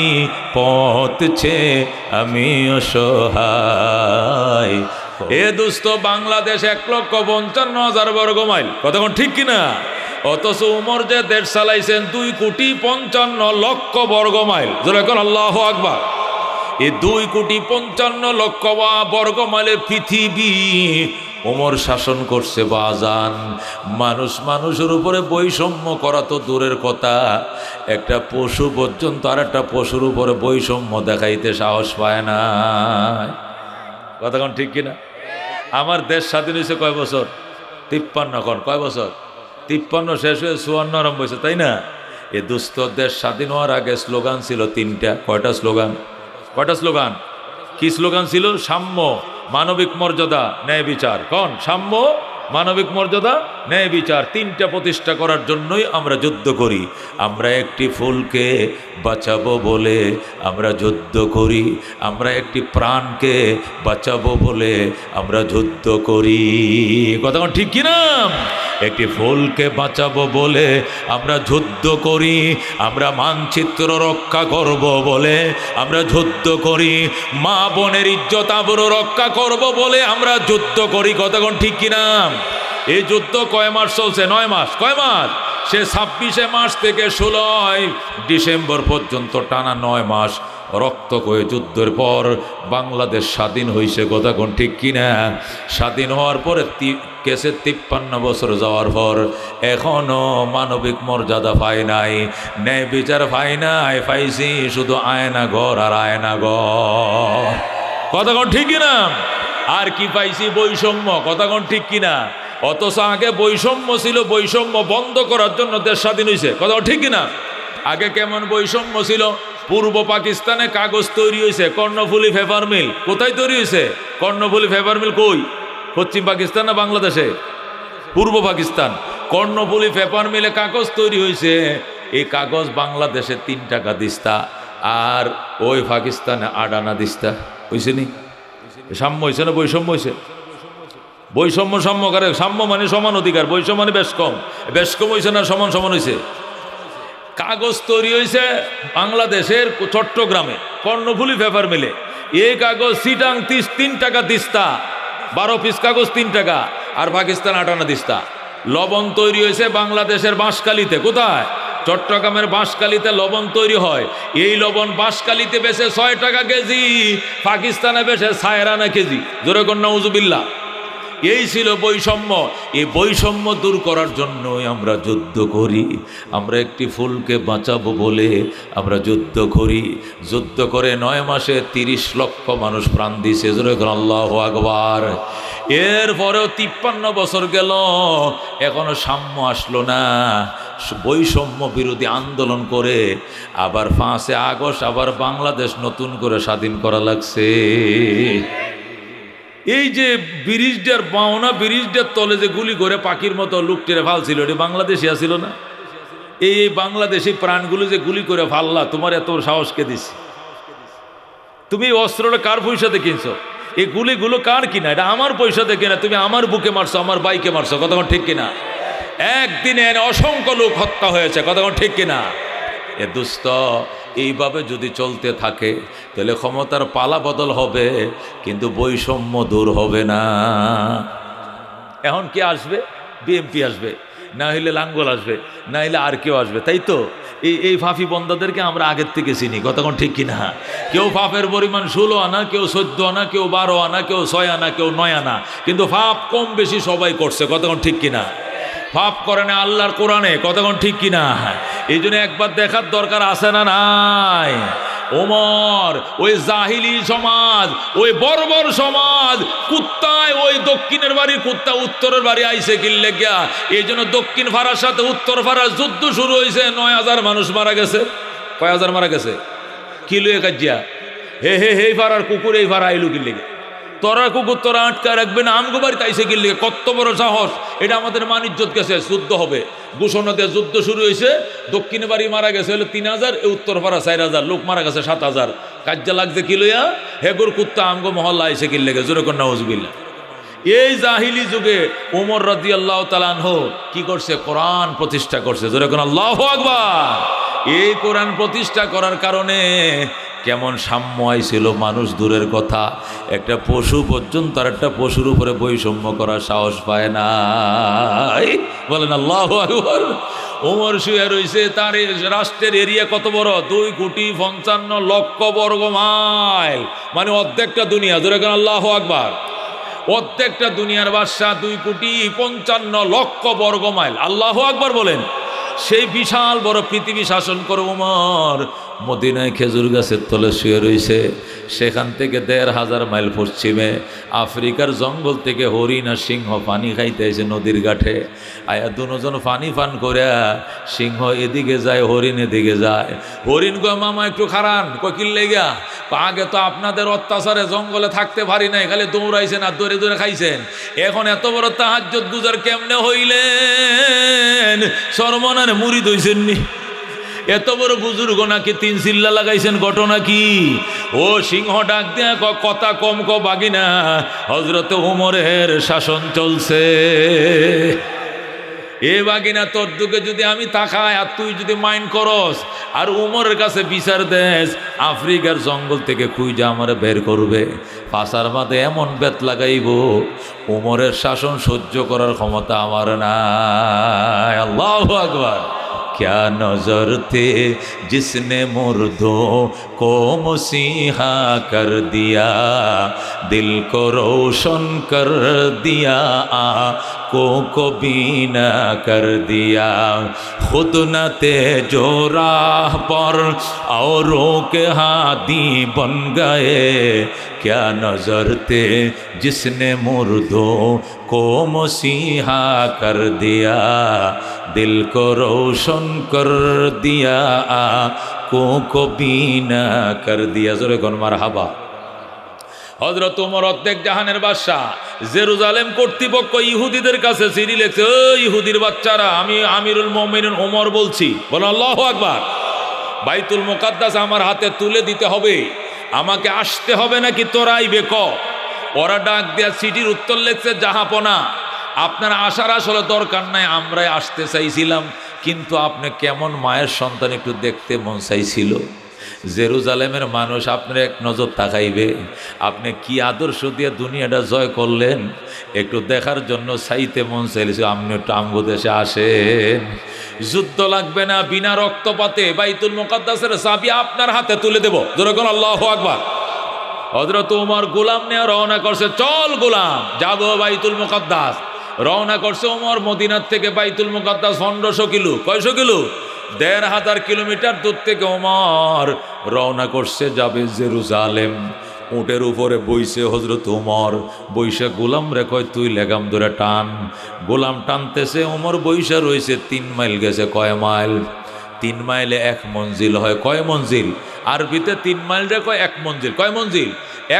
পথ ছে আমি অসহায়। এ দোস্ত, বাংলাদেশ 1,55,000 বর্গ মাইল, কতক্ষণ ঠিক কিনা? অথচ উমর যে দেশ চালাইছেন 2,55,00,000 বর্গ মাইল, জোরে কোন আল্লাহু আকবার। এই 2,55,00,000 বর্গ মাইলের পৃথিবী ওমর শাসন করছে। বাজান, মানুষের উপরে বৈষম্য করা তো দূরের কথা, একটা পশু পর্যন্ত আর একটা পশুর উপরে বৈষম্য দেখাইতে সাহস পায় না, কথা কোন ঠিক কিনা? আমার দেশ স্বাধীন হয়েছে কয় বছর? 53। কোন কয় বছর? 53 শেষ হয়ে 54 আরম্ভ হয়েছে, তাই না? এ দুস্থ দেশ স্বাধীন হওয়ার আগে স্লোগান ছিল 3টা। কয়টা স্লোগান? কয়টা স্লোগান? কি স্লোগান ছিল? সাম্য, মানবিক মর্যাদা, ন্যায় বিচার। কোন? সাম্য, মানবিক মর্যাদা, ন্যায় বিচার, তিনটা প্রতিষ্ঠা করার জন্যই আমরা যুদ্ধ করি। আমরা একটি ফুলকে বাঁচাবো বলে আমরা যুদ্ধ করি, আমরা একটি প্রাণকে বাঁচাবো বলে আমরা যুদ্ধ করি। কথা ঠিক কিনা? একটি ফুলকে বাঁচাবো বলে আমরা যুদ্ধ করি, আমরা মানচিত্র রক্ষা করব বলে আমরা যুদ্ধ করি, মা বোনের ইজ্জত আবরু রক্ষা করব বলে আমরা যুদ্ধ করি। কথা ঠিক কিনা? এই যুদ্ধ কয় মাস চলছে? 9 মাস। কয় মাস? সে 26শে মার্চ থেকে 16ই ডিসেম্বর পর্যন্ত টানা 9 মাস রক্ত করে যুদ্ধের পর বাংলাদেশ স্বাধীন হয়েছে। কথা কোন ঠিক কিনা? স্বাধীন হওয়ার পরে কেসে 53 বছর যাওয়ার পর এখনো মানবিক মর্যাদা পাই নাই, ন্যায় বিচার পাই নাই, পাইছি শুধু আয়না ঘর আর আয়না ঘর। কথা কোন ঠিক কিনা? আর কি পাইছি? বৈষম্য। কথা কোন ঠিক কিনা? অথচ আগে বৈষম্য ছিল, বৈষম্য বন্ধ করার জন্য দেশ স্বাধীন হয়েছে। কথা ঠিক কিনা? আগে কেমন বৈষম্য ছিল? পূর্ব পাকিস্তানে কাগজ তৈরি হয়েছে, কর্ণফুলী পেপার মিল। কোথায় তৈরি হয়েছে কর্ণফুলী পেপার মিল? কই? পশ্চিম পাকিস্তান না বাংলাদেশে? পূর্ব পাকিস্তান। কর্ণফুলী পেপার মিলে কাগজ তৈরি হয়েছে। এই কাগজ বাংলাদেশে 3 টাকা দিস্তা, আর ওই পাকিস্তানে 8 আনা দিস্তা। হয়েছে নি? সাম্য হয়েছে না বৈষম্য হয়েছে? বৈষম্য সাম্য করে, সাম্য মানে সমান অধিকার, বৈষম্য মানে বেশ কম। বেশ কম হয়েছে না সমান সমান হয়েছে? কাগজ তৈরি হয়েছে বাংলাদেশের চট্টগ্রামে কর্ণফুলী পেপার মিলে। এই কাগজ সিটাং 3 টাকা দিস্তা, 12 পিস কাগজ 3 টাকা, আর পাকিস্তান 8 আনা দিস্তা। লবণ তৈরি হয়েছে বাংলাদেশের বাঁশখালীতে। কোথায়? চট্টগ্রামের বাঁশখালীতে লবণ তৈরি হয়। এই লবণ বাঁশখালীতে বেচে 6 টাকা কেজি, পাকিস্তানে বেচে 6 আনা কেজি। জোরে কর নাউজুবিল্লাহ। এই ছিল বৈষম্য। এই বৈষম্য দূর করার জন্যই আমরা যুদ্ধ করি। আমরা একটি ফুলকে বাঁচাবো বলে আমরা যুদ্ধ করি। যুদ্ধ করে 9 মাসে 30 লক্ষ মানুষ প্রাণ দিয়েছে। জোরে করে আল্লাহু আকবার। এরপরেও 53 বছর গেল, এখনো সাম্য আসলো না। বৈষম্য বিরোধী আন্দোলন করে আবার 5 আগস্ট আবার বাংলাদেশ নতুন করে স্বাধীন করা লাগছে। এই যে ব্রিজটার পাওনা, ব্রিজটার তলে যে গুলি করে পাখির মতো লুকটিরে ফালছিল, এটি বাংলাদেশি আসিল না? এই বাংলাদেশি প্রাণগুলো যে গুলি করে ফাললা, তোমার এত সাহসকে দিছি? তুমি এই অস্ত্রটা কার পয়সাতে কিনছো? এই গুলিগুলো কার কিনা? এটা আমার পয়সাতে কিনা। তুমি আমার বুকে মারছো, আমার বাইকে মারছো। কথা ঠিক কিনা? একদিনে অসংখ্য লোক হত্যা হয়েছে। কথা ঠিক কিনা? এ দুস্থ এইভাবে যদি চলতে থাকে তাহলে ক্ষমতার পালা বদল হবে, কিন্তু বৈষম্য দূর হবে না। এখন কে আসবে? বিএমপি আসবে, না হইলে লাঙ্গল আসবে, না হইলে আর কেউ আসবে। তাই তো এই ফাফি বন্দাদেরকে আমরা আগের থেকে চিনি। কতক্ষণ ঠিক কিনা? কেউ ফাফের পরিমাণ 16 আনা, কেউ 14 আনা, কেউ 12 আনা, কেউ 6 আনা, কেউ 9 আনা, কিন্তু ফাপ কম বেশি সবাই করছে। কতক্ষণ ঠিক কিনা? পাপ করে না আল্লাহর কোরআনে। কতক্ষণ ঠিক কিনা? এই জন্য একবার দেখার দরকার আছে না নাই? ওমর ওই জাহিলি সমাজ, ওই বর্বর সমাজ, কুত্তায় ওই দক্ষিণের বাড়ির কুত্তা উত্তরের বাড়ি আইসে কিনলে গিয়া। এই জন্য দক্ষিণ ফারার সাথে উত্তর ফারার যুদ্ধ শুরু হয়েছে। 9000 মানুষ মারা গেছে। কয় হাজার মারা গেছে? কিলো কাজিয়া। হে হে হে ফারার কুকুর এই ফারা আইলু কিনলে গিয়া। তোরা কুকুর তোরা আটকা রাখবে না, আমগো বাড়িতে আইসে কিনলে। কত বড় সাহস! এটা আমাদের মানিজ্জত গেছে। যুদ্ধ হবে, ঘোষণা দিয়ে যুদ্ধ শুরু হয়েছে। দক্ষিণ বাড়ি মারা গেছে হলো 3000, উত্তর পাড়া 4000, লোক মারা গেছে 7000। কাজ্জা লাগছে কি লইয়া? হেগুর কুত্তা আমগো মহল্লা আইসে কিনলে গেছে। জোরে কন্যা নাউজুবিল্লাহ। এই জাহিলি যুগে ওমর রাদিয়াল্লাহু তাআলা আনহু কি করছে? কোরআন প্রতিষ্ঠা করছে। জোরে কন্যা আল্লাহু আকবার। এই কোরআন প্রতিষ্ঠা করার কারণে কেমন সাম্য আইছিল মানুষ দূরের কথা, একটা পশু পর্যন্ত আর একটা পশুর উপরে বৈষম্য করার সাহস পায় না। বলেন আল্লাহু আকবার। ওমর শুয়ে রয়েছে, তার রাষ্ট্রের এরিয়া কত বড়? 2,55,00,000 বর্গ মাইল, মানে অর্ধেকটা দুনিয়া। জোরে কেন আল্লাহু আকবার। প্রত্যেকটা দুনিয়ার বাদশা 2,55,00,000 বর্গ মাইল। আল্লাহু আকবার বলেন। সেই বিশাল বড় পৃথিবী শাসন করে ওমর মদিনায় খেজুর গাছের তলে শুয়ে রয়েছে। সেখান থেকে ১,৫০০ মাইল পশ্চিমে আফ্রিকার জঙ্গল থেকে হরিণ আর সিংহ পানি খাইতে এসে নদীর ঘাটে আয়া দুজন পানি পান করে সিংহ এদিকে যায়, হরিণ এদিকে যায়। হরিণ কয় মামা একটু খারান, ককিল লেগা, আগে তো আপনাদের অত্যাচারে জঙ্গলে থাকতে পারি নাই, খালি দৌড়াইছেন আর দৌড়ে দৌড়ে খাইছেন, এখন এত বড় তাহাজ্জুদ গুজার কেমনে হইলেন? সরমনারে মুরিদ হইছেন নি? এত বড় বুজুর্গ নাকি ৩ চিল্লা লাগাইছেন, ঘটনা কি? ও সিংহ ডাক দেয়া কথা কম বাগিনা, হযরতে ওমরের শাসন চলছে। এ বাগিনা তোর দিকে যদি আমি তাকাই আর তুই যদি মাইন্ড করস আর উমরের কাছে বিচার দেস, আফ্রিকার জঙ্গল থেকে খুঁজে আমারে বের করবে, পাশার মাঝে এমন বেত লাগাইব, উমরের শাসন সহ্য করার ক্ষমতা আমার নাই। আল্লাহু আকবার। क्या नजर थे जिसने मुर्दों को मसीहा कर दिया, दिल को रोशन कर दिया, आँखों को बीना कर दिया, खुद न थे जो राह पर औरों के हादी बन गए, क्या नजर थे जिसने मुर्दों को मसीहा कर दिया, दिल को रोशन कर दिया, आँखों को बीना कर दिया। जोरे कोन मारहाबा। হযরত ওমর অর্ধেক জাহানের বাদশা, জেরুজালেম কর্তৃপক্ষ ইহুদিদের কাছে চিঠি লিখছে, ও ইহুদির বাচ্চারা, আমি আমিরুল মুমিনিন ওমর বলছি, বলো আল্লাহু আকবার, বাইতুল মুকাদ্দাস আমার হাতে তুলে দিতে হবে, আমাকে আসতে হবে নাকি তোরা আইবে ক? ওরা ডাক দেয়া চিঠির উত্তর লিখছে, জাহাপনা, আপনার আসার আসলে দরকার নাই, আমরাই আসতে চাইছিলাম, কিন্তু আপনি কেমন মায়ের সন্তান একটু দেখতে মন চাইছিল। জেরুজালেমের মানুষ আপনার এক নজর তাকাইবে, আপনি কি আদর্শ দিয়ে দুনিয়াটা জয় করলেন, একটু দেখার জন্য চাইতে মন চাইছে, আপনি একটু আমগো দেশে আসেন, যুদ্ধ লাগবে না, বিনা রক্তপাতে বাইতুল মুকাদ্দাসের চাবি আপনার হাতে তুলে দেব। যেরকম আল্লাহু আকবার। হযরত ওমর গোলাম নিয়ে রওনা করছে, চল গোলাম যাব বাইতুল মুকাদ্দাস। রওনা করছে ওমর মদিনার থেকে বাইতুল মুকাদ্দাস ১৫০০ কিলো, কয়শো কিলো? ১,৫০০ কিলোমিটার দূর থেকে ওমর রওনা করছে, যাবে জেরুজালেম। উটের উপরে বইছে হযরত ওমর, বইসা গোলাম রে কয় তুই লেগাম ধরে টান। গোলাম টানতেছে, ওমর বইসা রয়েছে। ৩ মাইল গেছে। কয় মাইল? ৩ মাইলে ১ মঞ্জিল হয়। কয় মঞ্জিল? আরবিতে ৩ মাইল রে কয় ১ মঞ্জিল। কয় মঞ্জিল?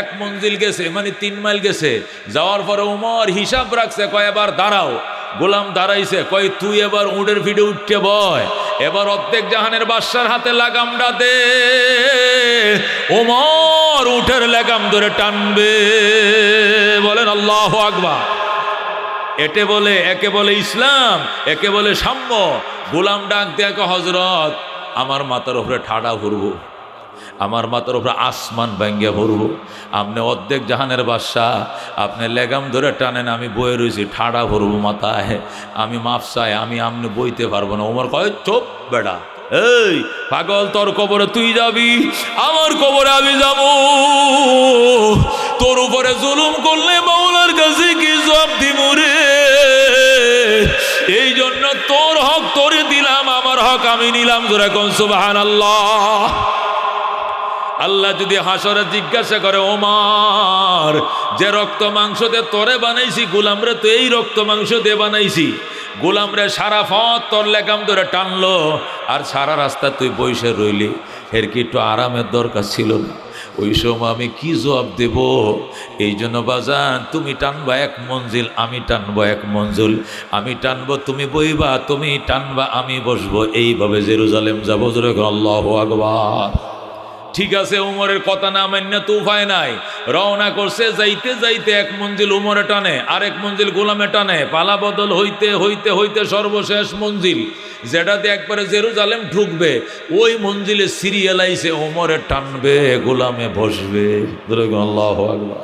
১ মঞ্জিল গেছে, মানে ৩ মাইল গেছে। যাওয়ার পরে ওমর হিসাব রাখছে, কয় এবার দাঁড়াও। গোলাম দাঁড়াইছে, কয় তুই এবার উটের ফিটে উঠতে বয়, এবার অর্ধেক জাহানের বাদশার হাতে লাগামটা দে। ওমর উটের লাগাম ধরে টানবে, বলেন আল্লাহু আকবার। একে বলে ইসলাম, একে বলে সাম্য। গোলাম ডাক দেখো, হযরত আমার মাথার উপরে ঠাডা ভরবো, আমার মাথার উপরে আসমান ভাঙ্গিয়া ভরবো, আপনি অর্ধেক জাহানের বাদশা, আপনি লেগাম ধরে টানেন, আমি বয়ে রয়েছি, ঠাডা ভরবো মাথায়, আমি মাফ চাই, আমি আপনি বইতে পারবো না। ওমর কয় চুপ বেটা, এই পাগল, তোর কবরে তুই যাবি, আমার কবরে আমি যাব। তোর উপরে জুলুম করলে মাওলার কাছে কি জবাব দিব রে? এই জন্য তোর হক তোরে দিলাম, আমার হক আমি নিলাম। জোরে কোন সুবহানাল্লাহ। আল্লাহ যদি হাসরে জিজ্ঞাসা করে, ওমর যে রক্ত মাংস দিয়ে তোরে বানাইছি, গোলামরে তো এই রক্ত মাংস দিয়ে বানাইছি, গোলামরে সারা পথ তোর লেগাম ধরে টানলো, আর সারা রাস্তা তুই বসে রইলি, এর কি একটু আরামের দরকার ছিল না? ওই সময় আমি কি জবাব দেব? এই জন্য বাজান, তুমি টানবা ১ মঞ্জিল, আমি টানবো ১ মঞ্জিল, আমি টানবো তুমি বইবা, তুমি টানবা আমি বসবো, এইভাবে জেরুজালেম যাবো। জোরে আল্লাহু আকবার। ঠিক আছে, উমরের কথা না মান্য তো উপায় নাই। রওনা করছে, যাইতে যাইতে ১ মঞ্জিল উমরে টানে, আর ১ মঞ্জিল গোলামে টানে, পালা বদল হইতে হইতে হইতে সর্বশেষ মঞ্জিল যেটাতে একবারে জেরুজালেম ঢুকবে, ওই মঞ্জিলে সিরিয়াল আইছে, উমরে টানবে, গোলামে বসবে। আল্লাহু আকবার।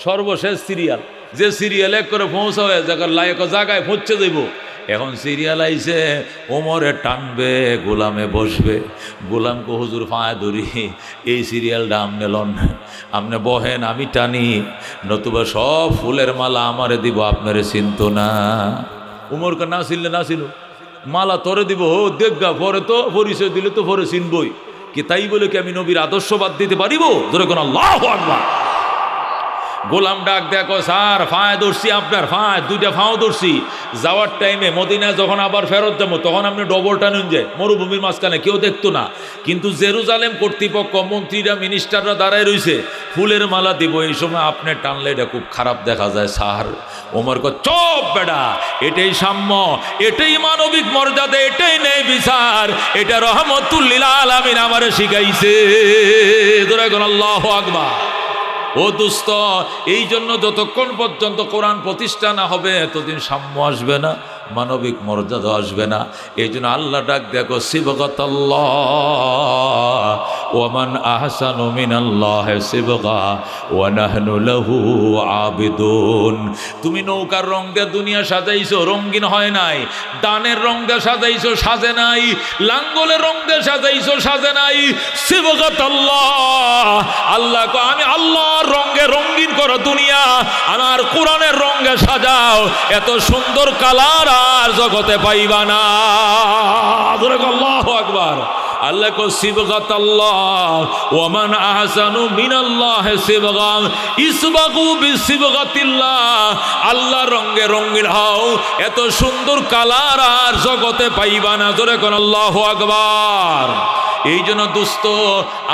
সর্বশেষ সিরিয়াল, যে সিরিয়াল এক করে পৌঁছা হয়ে জায়গায় পৌঁছে দেব, এখন সিরিয়াল আইছে, ওমরে টানবে, গোলামে বসবে। গোলামকে হুজুর ফাঁয়া ধরি, এই সিরিয়ালটা আমনে লন, আমনে বহেন, আমি টানি, নতুবা সব ফুলের মালা আমারে দিব, আপনারে চিন্ত না। উমরকে না চিনলে না ছিল, মালা তোরে দিব, ও দেখগা, পরে তো পরিচয় দিলে তো পরে চিনবই, কি তাই বলে কি আমি নবীর আদর্শ বাদ দিতে পারিব? জোরে কোন আল্লাহু আকবার। গোলাম ডাক দেখো স্যার ফায় ধরছি, আপনার ফায় দুইটা ফাও ধরছি। যাওয়ার টাইমে মদিনায় যখন আবার ফেরত যাবো তখন আপনি ডবলটা নিন যায় মরুভূমির মাঝখানে, কেউ দেখতো না। কিন্তু জেরুজালেম কর্তৃপক্ষ, মন্ত্রীরা, মিনিস্টাররা দাঁড়ায় রইছে, ফুলের মালা দিব, এই সময় আপনি টানলে এটা খুব খারাপ দেখা যায় স্যার। ওমর কয় চপ বেটা, এটাই সাম্য, এটাই মানবিক মর্যাদা, এটাই নেই বিচার, এটা রহমতুল লিল আলামিন আমারে শিখাইছে। ধরে কোন আল্লাহু আকবার। ও দোস্ত, এই জন্য যতক্ষণ পর্যন্ত কোরআন প্রতিষ্ঠা না হবে এতদিন সাম্য আসবে না, মানবিক মর্যাদা আসবে না। এই জন্য আল্লাহ ডাক দেখো সিবগাতাল্লাহ ওয়া মান আহসানু মিনাল্লাহি সিবগা ওয়া নাহনু লাহু আবিদুন। তুমি নৌকার রং দিয়ে দুনিয়া সাজাইছো, রঙিন হয় নাই। দানের রং দিয়ে সাজাইছো, সাজে নাই। লাঙ্গলের রং দিয়ে সাজাইছো, সাজে নাই। সিবগাতাল্লাহ, আল্লাহ কো আমি আল্লাহর রঙে রঙিন করো দুনিয়া, আমার কোরআনের রঙে সাজাও, এত সুন্দর কালার আর জগতে পাইবা না। আল্লাহু আকবার। আল্লাহ কো সিবগাতাল্লাহ ওয়া মান আহসানু মিনাল্লাহি সিবগা ইসবাগু বিসিবগাতিল্লাহ। আল্লাহর রঙে রঙিন হও, এত সুন্দর কালার আর জগতে পাইবা না। জোরে কোন আল্লাহু আকবার। এই জন্য দোস্ত,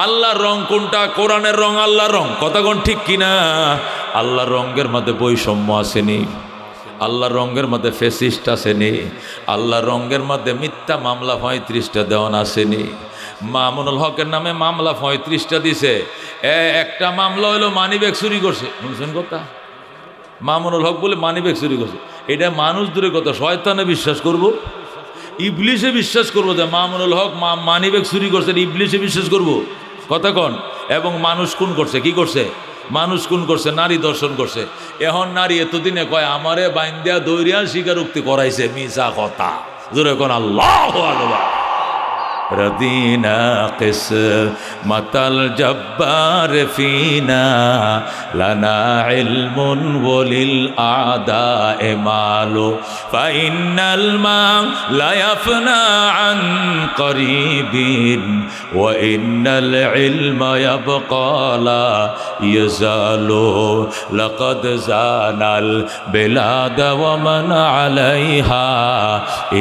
আল্লাহর রং কোনটা? কোরআনের রং আল্লাহর রং, কথা কোন ঠিক কিনা? আল্লাহর রঙের মধ্যে বৈষম্য আসেনি, আল্লাহর রঙের মধ্যে ফেসিস্ট আসেনি, আল্লাহর রঙের মধ্যে মিথ্যা মামলা 35টা দেওয়ান আসেনি। মামুনুল হকের নামে মামলা 35টা দিছে। একটা মামলা হলো মানিব্যাগ চুরি করছে, বুঝছেন কথা? মামুনুল হক বলে মানিব্যাগ চুরি করছে, এটা মানুষ দূরে কথা, শয়তানে বিশ্বাস করবো, ইবলিশে বিশ্বাস করবো যে মামুনুল হক মানিব্যাগ চুরি করছে, ইবলিশে বিশ্বাস করবো, কথা কন। এবং মানুষ খুন করছে, কি করছে? মানুষ খুন করছে, নারী দর্শন করছে। এখন নারী এতদিনে কয় আমারে বাইন্দিয়া দৌড়িয়া স্বীকারোক্তি করাইছে, মিছা কথা। জোরে কোন আল্লাহু আকবার। রদিনা কিসমাতাল জব্বার ফিনা লানা ইলমুন ওয়ালিল আদায়ে মালু ফাইন্নাল মা লা ইয়াফনা আন করিবিন ওয়া ইন্নাল ইলমা ইয়াবকা লা ইয়াজালু লাকাদ জানাল বিলাদ ওয়া মান আলাইহা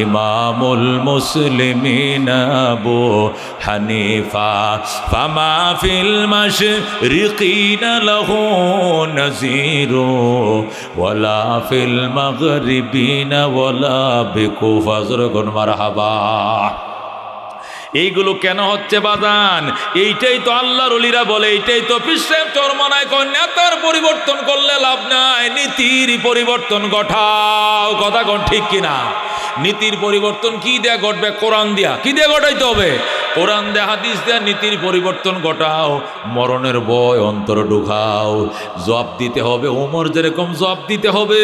ইমামুল মুসলিমিনা আবু হানিফা ফামা ফিল মাশরিকিনা লাহু নাযীরু ওয়ালা ফিল মাগরিবিনা ওয়ালা বিকুফা। যখন মারহাবা। এইগুলো কেন হচ্ছে বাজান? এইটাই তো আল্লাহর ওলিরা বলে, এইটাই তো পিসের চরমনায় কন্যা, তার পরিবর্তন করলে লাভ নাই, নীতির পরিবর্তন ঘটাও, কথা কোন ঠিক কিনা? নীতির পরিবর্তন কি দেয়া ঘটবে? কোরআন দিয়া। কি দিয়ে ঘটাইতে হবে? কোরআন দেয়া, হাদিস দেয়া, নীতির পরিবর্তন ঘটাও। মরণের ভয় অন্তর ঢুকাও, জবাব দিতে হবে, ওমর যেরকম জবাব দিতে হবে।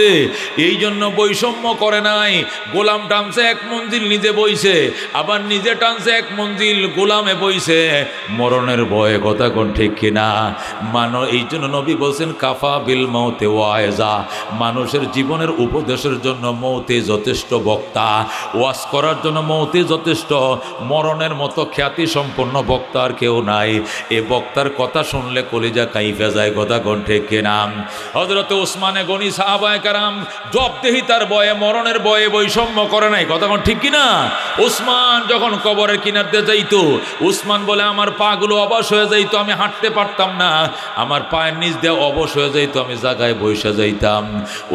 এই জন্য বৈষম্য করে নাই। গোলাম টানছে এক মঞ্জিল, নিজে বইছে, আবার নিজে টানছে এক মঞ্জিল, গোলামে বইছে, মরণের ভয়ে, কথা কোন ঠিক কিনা? এই জন্য নবী বলছেন কাফা বিল মৌতে ওয়াইজা, মানুষের জীবনের উপদেশের জন্য মৌতে যথেষ্ট বক্তা, ওয়াজ করার জন্য মৌতে যথেষ্ট। মরণের মতো খ্যাতি সম্পন্ন বক্তা আর কেউ নাই। এ বক্তার কথা শুনলে কলিজা কাইফা যায়, কথা কোন ঠিক কিনা? হযরত ওসমানে গনি সাহাবায়ে কেরাম জবাবদিহিতার ভয়ে, মরণের ভয়ে বৈষম্য করে নাই, কথা কোন ঠিক কিনা? ওসমান যখন কবরের কিনার দিয়ে যাইতো, ওসমান বলে আমার পাগুলো অবশ হয়ে যাইতো, আমি হাঁটতে পারতাম না, আমার পায়ের নিচ দিয়ে অবশ হয়ে যাইতো, আমি জায়গায় বসে যাইতাম।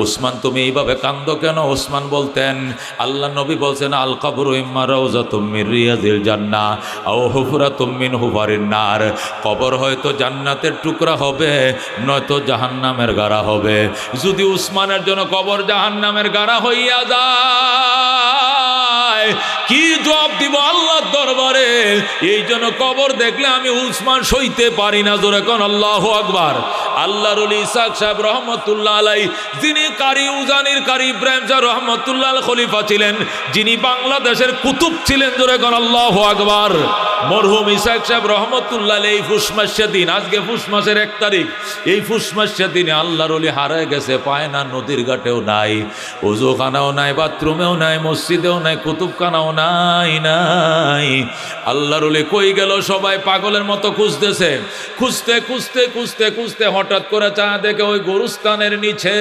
ওসমান তুমি এইভাবে কান্দো কেন? ওসমান বলতেন আল্লাহ নবী বলছেন আল কবরু ইম্মা রাউযাতুম মির রিয়াজিল জান্নাহ আও হুফরাতুম মিন হুফারিন নার। কবর হয়তো জান্নাতের টুকরা হবে, নয়তো জাহান্নামের গাড়া হবে। যদি উসমানের জন্য কবর জাহান্নামের গাড়া হইয়া যায়, কি জবাব দিব আল্লাহর দরবারে? এই জন্য কবর দেখলে আমি উসমান সইতে পারি না। জোরে কোন আল্লাহু আকবার। আল্লাহর ওলি ইসহাক সাহেব রহমতুল্লাহ আলাইহি, যিনি কারি উজানির কারি ইব্রাহিম শাহ রহমতুল্লাহ খলিফা ছিলেন, যিনি বাংলাদেশের কুতুব ছিলেন, জোরে কোন আল্লাহু আকবার। মরহুম ইসহাক সাহেব রহমতুল্লাহ আলাইহি এই ফুস মাসের দিন, আজকে ফুস মাসের 1 তারিখ, এই ফুস মাসের দিনে আল্লাহর ওলি হারায় গেছে, পায় না, নদীর ঘাটেও নাই, ওযুখানাও নাই, বাথরুমেও নাই, মসজিদেও নাই, কুতুবখানাও নাই। আল্লাহর ওলি কই গেল? সবাই পাগলের মতো খুঁজতেছে। খুঁজতে খুঁজতে খুঁজতে খুঁজতে হঠাৎ করে চা দেখে ওই গরুস্থানের নিচে,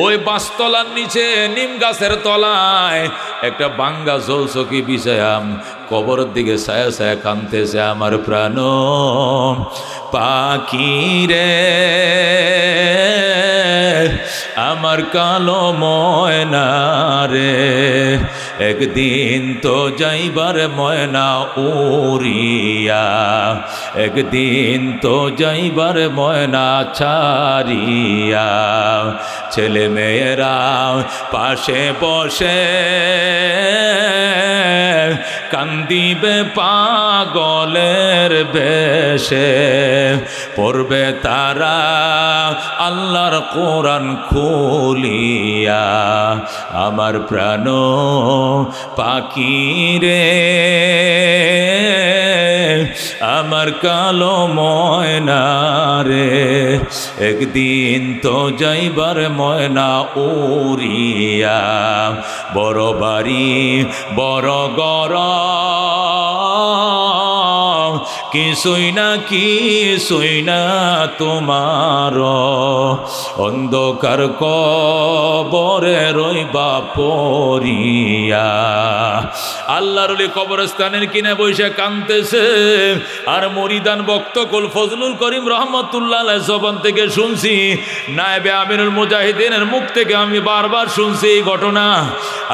ওই বাঁশতলার নিচে নিম গাছের তলায় একটা বাঙ্গা জলসকি বিছায়াম কবরের দিকে ছায়া ছায়া কাঁদতেছে আমার প্রাণ পাখি রে, আমার কালো ময়না রে, একদিন তো যাইবার ময়না উড়িয়া, একদিন তো যাইবার ময়না ছাড়িয়া। ছেলে মেয়েরা পাশে বসে কান্দিবে পাগলের বেশে, পড়বে তারা আল্লাহর কোরআন খুলিয়া, আমার প্রাণ পাখি রে, আমার কালো ময়না রে, একদিন তো যাইবার ময়না উড়িয়া। বড় বাড়ি বড় গরম, কিছুই না তোমার, অন্ধকার কবরে রইবা পড়িয়া। আল্লাহর ওলি কবরস্থানের কিনে বসে কাঁদতেছে, আর মরিদান বক্তকুল ফজলুল করিম রহমতুল্লাহ আলাইহির জবান থেকে শুনছি, নায়েবে আমিরুল মুজাহিদিনের মুখ থেকে আমি বারবার শুনছি এই ঘটনা।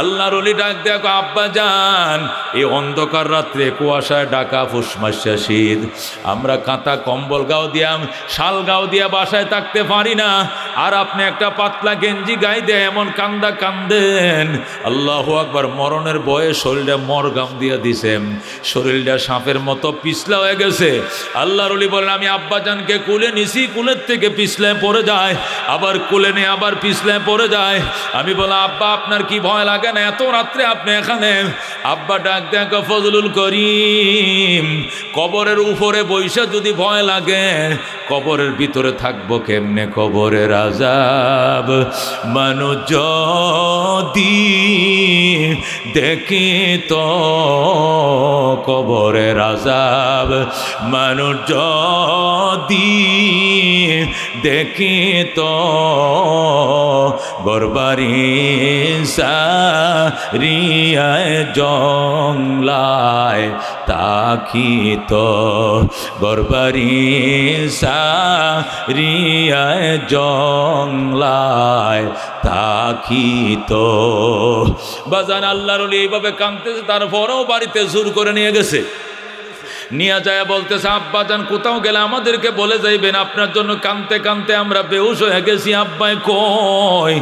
আল্লাহর ওলি ডাক দেখো, আব্বা যান, এই অন্ধকার রাত্রে কুয়াশায় ঢাকা ফুসমাসা শীত, আমরা কাঁথা কম্বল গাও দিয়াম, শাল গাও দিয়া বাসায় থাকতে পারি না, আর আপনি একটা পাতলা গেঞ্জি গায়ে দিয়ে এমন কান্দা কান্দেন। আল্লাহু আকবার। মরণের বয়ে শরীরটা মরগাম দিয়া দিছেন, শরীরটা সাপের মতো পিছলা হয়ে গেছে। আল্লাহর ওলি বলেন, আমি আব্বাজানকে কুলে নিছি, কুলের থেকে পিছলায় পড়ে যায়, আবার কুলে নিয়ে আবার পিছলায় পড়ে যায়। আমি বললাম, আব্বা আপনার কি ভয় লাগে না? এত রাত্রে আপনি এখানে? আব্বা ডাক দেখো, ফজলুল করিম, কবরের উপরে বৈশা যদি ভয় লাগে, কবরের ভিতরে থাকবো কেমনে? কবরের আযাব মানুষ যদি দেখি তো, কবরের আযাব মানুষ যদি দেখি তো, গরবারি সারিয়ায় জংলায় তাকিত, গরবারি সারিয়ায় জংলায় তাকিত। বাজান আল্লাহর ওলি এইভাবে কাঁদতেছে, তারপরেও বাড়িতে জোর করে নিয়ে গেছে। নিয়ে যায় বলতেছে, আব্বাজান কোথাও গেলে আমাদেরকে বলে যাইবেন, আপনার জন্য কাঁদতে কাঁদতে আমরা বেহুশ হয়ে গেছি। আব্বাই কই,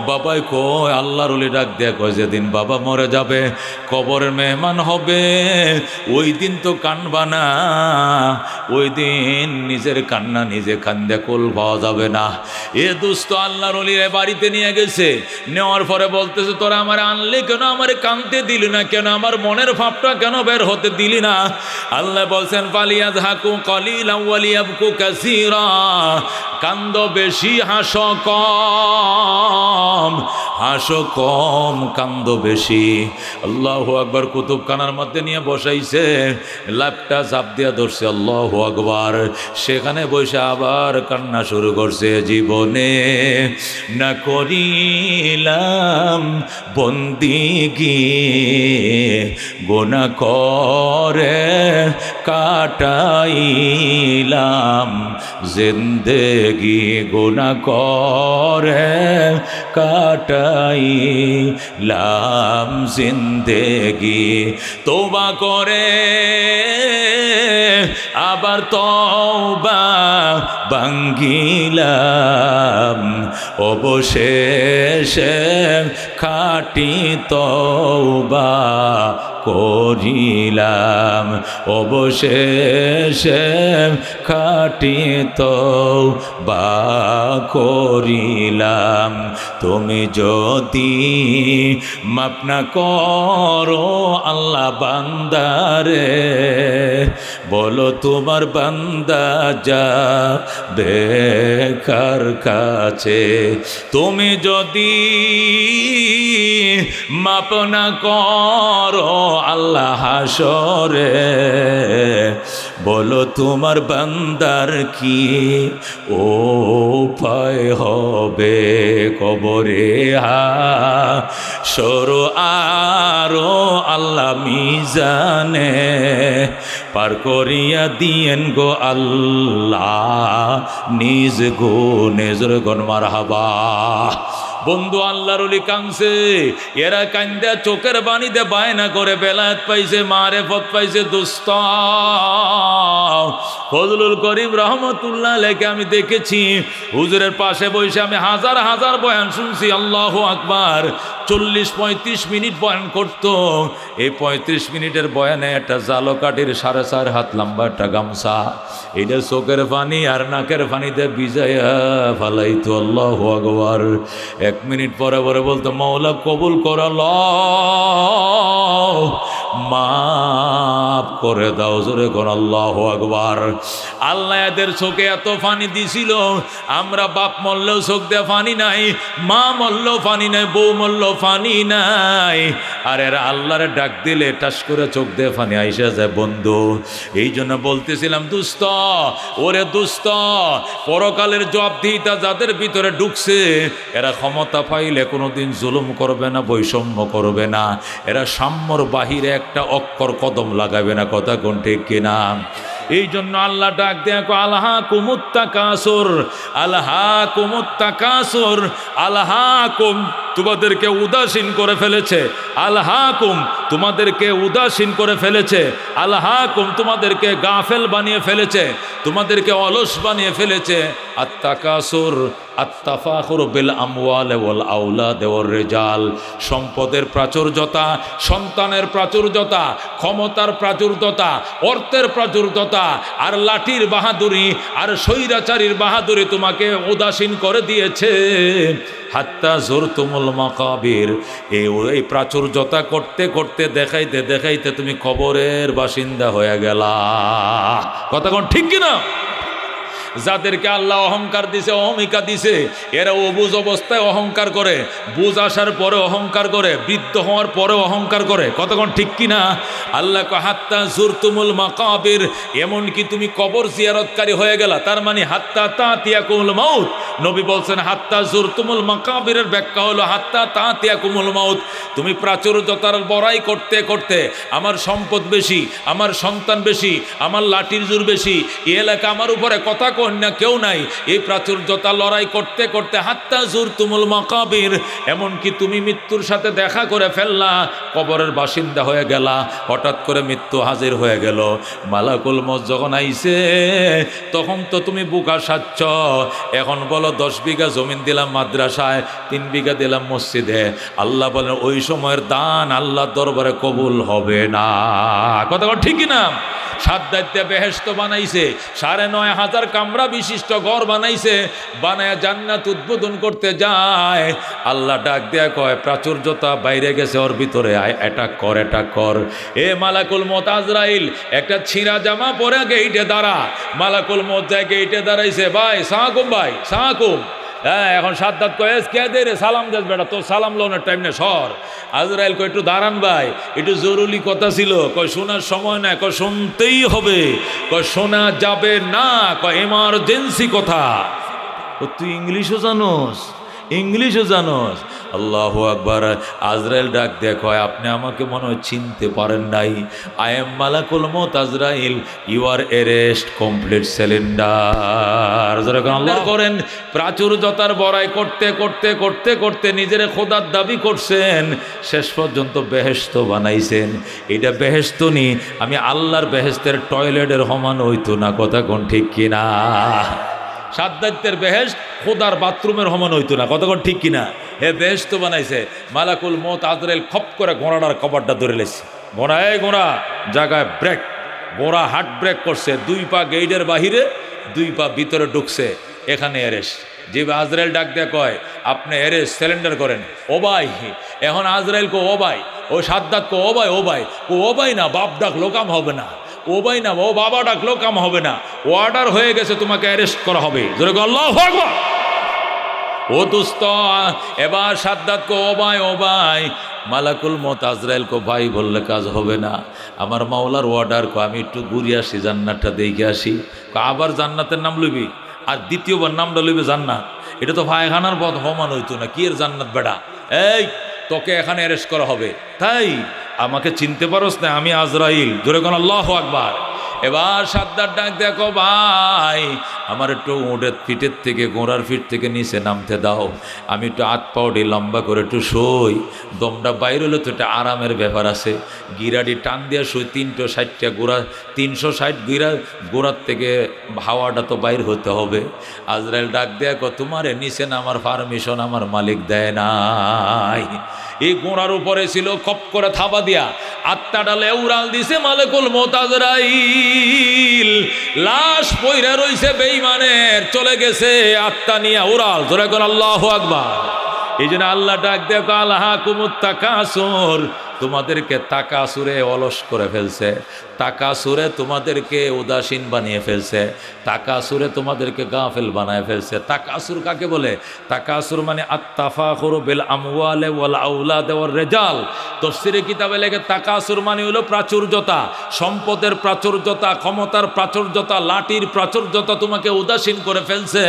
বাবাই কই? আল্লাহর ওলি ডাক দেয়া কয়, যেদিন বাবা মরে যাবে, কবরের মেহমান হবে, ওই দিন তো কানবা না, ওই দিন নিজের কান্না নিজে কান্দে কোল পাওয়া যাবে না। এ দুস্থ আল্লাহর ওলির বাড়িতে নিয়ে গেছে, নেওয়ার পরে বলতেছে, তোরা আমার আনলে কেন? আমারে কাঁদতে দিলি না কেন? আমার মনের ভাবটা কেন বের হতে দিলি না? আল্লাহ বলছেন, ফালিয়াযহাকু কালিলান ওয়া লিয়াবকু কাসীরা, কান্দো বেশি হাসো কম, হাসো কম কান্দো বেশি। আল্লাহু আকবার। কুতুবখানার মধ্যে নিয়ে বসাইছে, ল্যাপটা চাপ দিয়া ধরছে, আল্লাহু আকবার। সেখানে বসে আবার কান্না শুরু করছে, জীবনে না করিলাম বন্দিগি, গুনাহ করে কাটাইলাম জিন্দেগি, গুনাহ করে কাটাইলাম জিন্দেগি। তওবা করে আবার তওবা ভাঙ্গিলাম, অবশেষে খাঁটি তওবা করিলাম, অবশেষে খাঁটি তওবা করিলাম। তুমি যদি মাফ না করো আল্লাহ বান্দারে, বলো তোমার বান্দা যাবে কার কাছে? তুমি যদি মাপ না করো আল্লাহ হাসরে, বলো তোমার বান্দার কি উপায় হবে কবরে হাসর আরো আল্লাহ মিজানে পার করিয়া দিয়েন গো আল্লাহ নিজ গুণে। জোরে গণ মারহাবা। বন্ধু আল্লাহর ওলি কাঁদছে, এরা কান্দা চোখের বাণীতে বায়না করে বেলায়েত পাইছে, মারেফত পাইছে। দোস্ত ফজলুল করিম রহমতুল্লাহ আলাইহি আমি দেখেছি হুজুরের পাশে বসে আমি হাজার হাজার বয়ান শুনছি। আল্লাহু আকবার। 40-35 মিনিট বয়ান করতো। এই 35 মিনিটের বয়ানে একটা জালো কাঠির 4.5 হাত লম্বা একটা গামছা, এটা চোখের পানি আর নাকের পানিতে ভিজাইয়া ফালাইতো। আল্লাহু আকবার। 1 মিনিট পরে পরে বলতো মাওলা কবুল কর, আল্লাহ মাফ করে দাও। জোরে কোন আল্লাহু আকবার। আল্লাহ এদের চোখে এত পানি দিছিল, আমরা বাপ মরলেও চোখ দিয়ে পানি নাই, মা মরলেও পানি নাই, বউ মরলেও পানি নাই। আর এরা আল্লাহরে ডাক দিলে টাস করে চোখ দিয়ে পানি আইসা যায়। বন্ধু এই জন্য বলতেছিলাম দুস্ত, ওরে দুস্ত, পরকালের জবাবদিহিতা যাদের ভিতরে ঢুকছে এরা ক্ষমতা পাইলে কোনোদিন জুলুম করবে না, বৈষম্য করবে না। এরা সাম্যর বাহিরে একটা অক্ষর কদম লাগাবে না। কথা কোন ঠিক কিনা? এই জন্য আল্লাহ ডাক দেখো আল্লাহা কুমুত্তাকাসুর, আল্লাহা কুমুত্তাকাসুর, আল্লাহা কুম তোমাদেরকে উদাসীন করে ফেলেছে, আল্লাহাকুম তোমাদেরকে উদাসীন করে ফেলেছে, আল্লাহাকুম তোমাদেরকে গাফেল বানিয়ে ফেলেছে, তোমাদেরকে অলস বানিয়ে ফেলেছে। আত্তাকাসুর আত্তাফাখুর বিল আমওয়াল ওয়াল আওলাদ ওয়ার রিজাল, সম্পদের প্রাচুর্যতা, সন্তানের প্রাচুর্যতা, ক্ষমতার প্রাচুর্যতা, অর্থের প্রাচুর্যতা আর লাঠির বাহাদুরি আর স্বৈরাচারীর বাহাদুরি তোমাকে উদাসীন করে দিয়েছে। হাত্তা জুরতুমুল মাকাবির, এই প্রাচুর্যতা করতে করতে দেখাইতে দেখাইতে তুমি কবরের বাসিন্দা হয়ে গেলা। কথা কোন ঠিক কিনা? যাদেরকে আল্লাহ অহংকার দিছে, অহমিকা দিছে, এরা অবুঝ অবস্থায় অহংকার করে, বুঝ আসার পরে অহংকার করে, বৃদ্ধ হওয়ার পরে অহংকার করে। কতক্ষণ ঠিক কিনা? আল্লাহ হাত্তা জুরতুমুল মাকাবির, এমনকি তুমি কবর জিয়ারতকারী হয়ে গেলা। তার মানে হাত্তা তাতিয়াকুমুল মাউত। নবী বলছেন হাত্তা জুরতুমুল মাকাবিরের ব্যাখ্যা হলো হাত্তা তাতিয়াকুমুল মাউত। তুমি প্রাচুর্যতার বড়াই করতে করতে, আমার সম্পদ বেশি, আমার সন্তান বেশি, আমার লাঠির জোর বেশি, এই এলাকা আমার উপরে কথা কন্যা কেউ নাই, এই প্রাচুর্যতা লড়াই করতে করতে হাত্তা জুরতুমুল মাকাবির, এমনকি তুমি মৃত্যুর সাথে দেখা করে ফেললা, কবরের বাসিন্দা হয়ে গেলা। হঠাৎ করে মৃত্যু হাজির হয়ে গেল। মালাকুল মউত যখন আইছে তখন তো তুমি বুকা সাচ্ছ। এখন বলো 10 বিঘা জমিন দিলাম মাদ্রাসায়, 3 বিঘা দিলাম মসজিদে। আল্লাহ বলেন ওই সময়ের দান আল্লাহর দরবারে কবুল হবে না। কথা ঠিকই না? সাদ্দাতে বেহেশত বানাইছে, 9,500 কামরা বিশিষ্ট ঘর বানাইছে, বানায় জান্নাত উদ্বোধন করতে যায়। আল্লাহ ডাক দেয়া কয় প্রাচুর্যতা বাইরে গেছে, ওর ভিতরে আয়, অ্যাটাক কর, অ্যাটাক কর। এ মালাকুল মউত আজরাইল একটা ছিঁড়া জামা পরে গেইটে দাঁড়া। মালাকুল মউত যায় গেইটে দাঁড়াইছে, ভাই সাহাকুম, ভাই সাহাকুম। হ্যাঁ, এখন সাদ্দাত কয় কে দে রে, সালাম দেস বেটা, তোর সালাম লোনের টাইম না, সর। আজরাইল কয় একটু দাঁড়ান ভাই, একটু জরুরি কথা ছিল। কয় শোনার সময় না, কয় শুনতেই হবে, কয় শোনা যাবে না, কয় এমার্জেন্সি কথা। তুই ইংলিশও জানোস, ইংলিশও জানোস। আল্লাহু আকবার। আজরাইল ডাক দেখো, আপনি আমাকে মনে হয় চিনতে পারেন নাই। আই এম মালাকুল মউত আজরাইল, you are arrest, complete cylinder. যখন আল্লাহ করেন প্রাচুর্যতার বড়াই করতে করতে করতে করতে নিজের খোদার দাবি করছেন, শেষ পর্যন্ত বেহেশত বানাইছেন। এটা বেহেশত নি, আমি আল্লাহর বেহেশতের টয়লেটের সমান হইতো না। কথা কোন ঠিক কিনা? সাদ্দাতের বেহেশত খোদার বাথরুমের সমান হইতো না। কতক্ষণ ঠিক কিনা? হে বেহেশত বানাইছে। মালাকুল মউত আজরাইল খপ করে ঘোড়াটার কবরটা ধরে লেছে। ঘোড়া এই ঘোড়া জায়গায় ব্রেক, ঘোড়া হার্ট ব্রেক করছে, 2 পা গেইটের বাহিরে, 2 পা ভিতরে ঢুকছে। এখানে এরেস্ট। যে আজরাইল ডাক দেয়া কয় আপনি এরেস্ট সিলিন্ডার করেন। ও ভাই, এখন আজরাইল কো ও ভাই, ও সাদ্দাত কো ও ভাই, ও ভাই, ও ভাই না, বাপ ডাক লোকাম হবে না। ভাই না, ও বাবা ডাকলেও কাম হবে না, অর্ডার হয়ে গেছে, তোমাকে অ্যারেস্ট করা হবে। জোরে বলো আল্লাহু আকবার। ও দোস্ত, এবার সাদ্দাত কো ও ভাই, মালাকুল মত আজরাইল কো ভাই বললে কাজ হবে না, আমার মাওলার অর্ডার কো আমি একটু ঘুরে আসি, জান্নাতটা দেখে আসি। আবার জান্নাতের নাম লইবি, আর দ্বিতীয়বার নামটা লইবে জান্নাত, এটা তো ভাইখানার পথ হমান হইতো না, কি এর জান্নাত বেড়া। এই তোকে এখানে অ্যারেস্ট করা হবে, তাই আমাকে চিনতে পারোস না, আমি আজরাইল। জোরে কোন আল্লাহু আকবার। এবার সাদ্দাত ডাক, দেখো ভাই, আমার একটু উটের ফিটের থেকে, গোড়ার ফিট থেকে নিচে নামতে দাও, আমি একটু হাত পাউডি লম্বা করে একটু সই, দমটা বাইর হলে তো একটা আরামের ব্যাপার আছে, গিরাটি টান দিয়া সই, 360টা গোড়া, 360 গোড়ার থেকে হাওয়াটা তো বাইর হতে হবে। আজরাইল ডাক দেখো, তোমারে নিচে নামার পারমিশন আমার মালিক দেয় নাই। এই গোড়ার উপরে ছিল, কপ করে থাবা দিয়া আত্মাটালে উড়াল দিছে মালিকুল মউত আজরাইল, লাশ পইরা রইছে বেঈমানের, চলে গেছে আত্মা নিয়া উড়াল। জোরে করে আল্লাহু আকবার। এই জন্য আল্লাহ ডাক দেখো, আলহাকুমুত তাকাসুর, তোমাদেরকে তাকাসুরে অলস করে ফেলছে, তাকাসুরে তোমাদেরকে উদাসীন বানিয়ে ফেলছে, তাকাসুরে তোমাদেরকে গাফেল বানায় ফেলছে। তাকাসুর কাকে বলে? তাকাসুর মানে আত্তাফাখুরু বিল আমওয়ালি ওয়াল আওলাদ ওয়ার রিজাল। তাফসীরে কিতাবে লেখে তাকাসুর মানে হলো প্রাচুর্যতা, সম্পদের প্রাচুর্যতা, ক্ষমতার প্রাচুর্যতা, লাঠির প্রাচুর্যতা তোমাকে উদাসীন করে ফেলছে।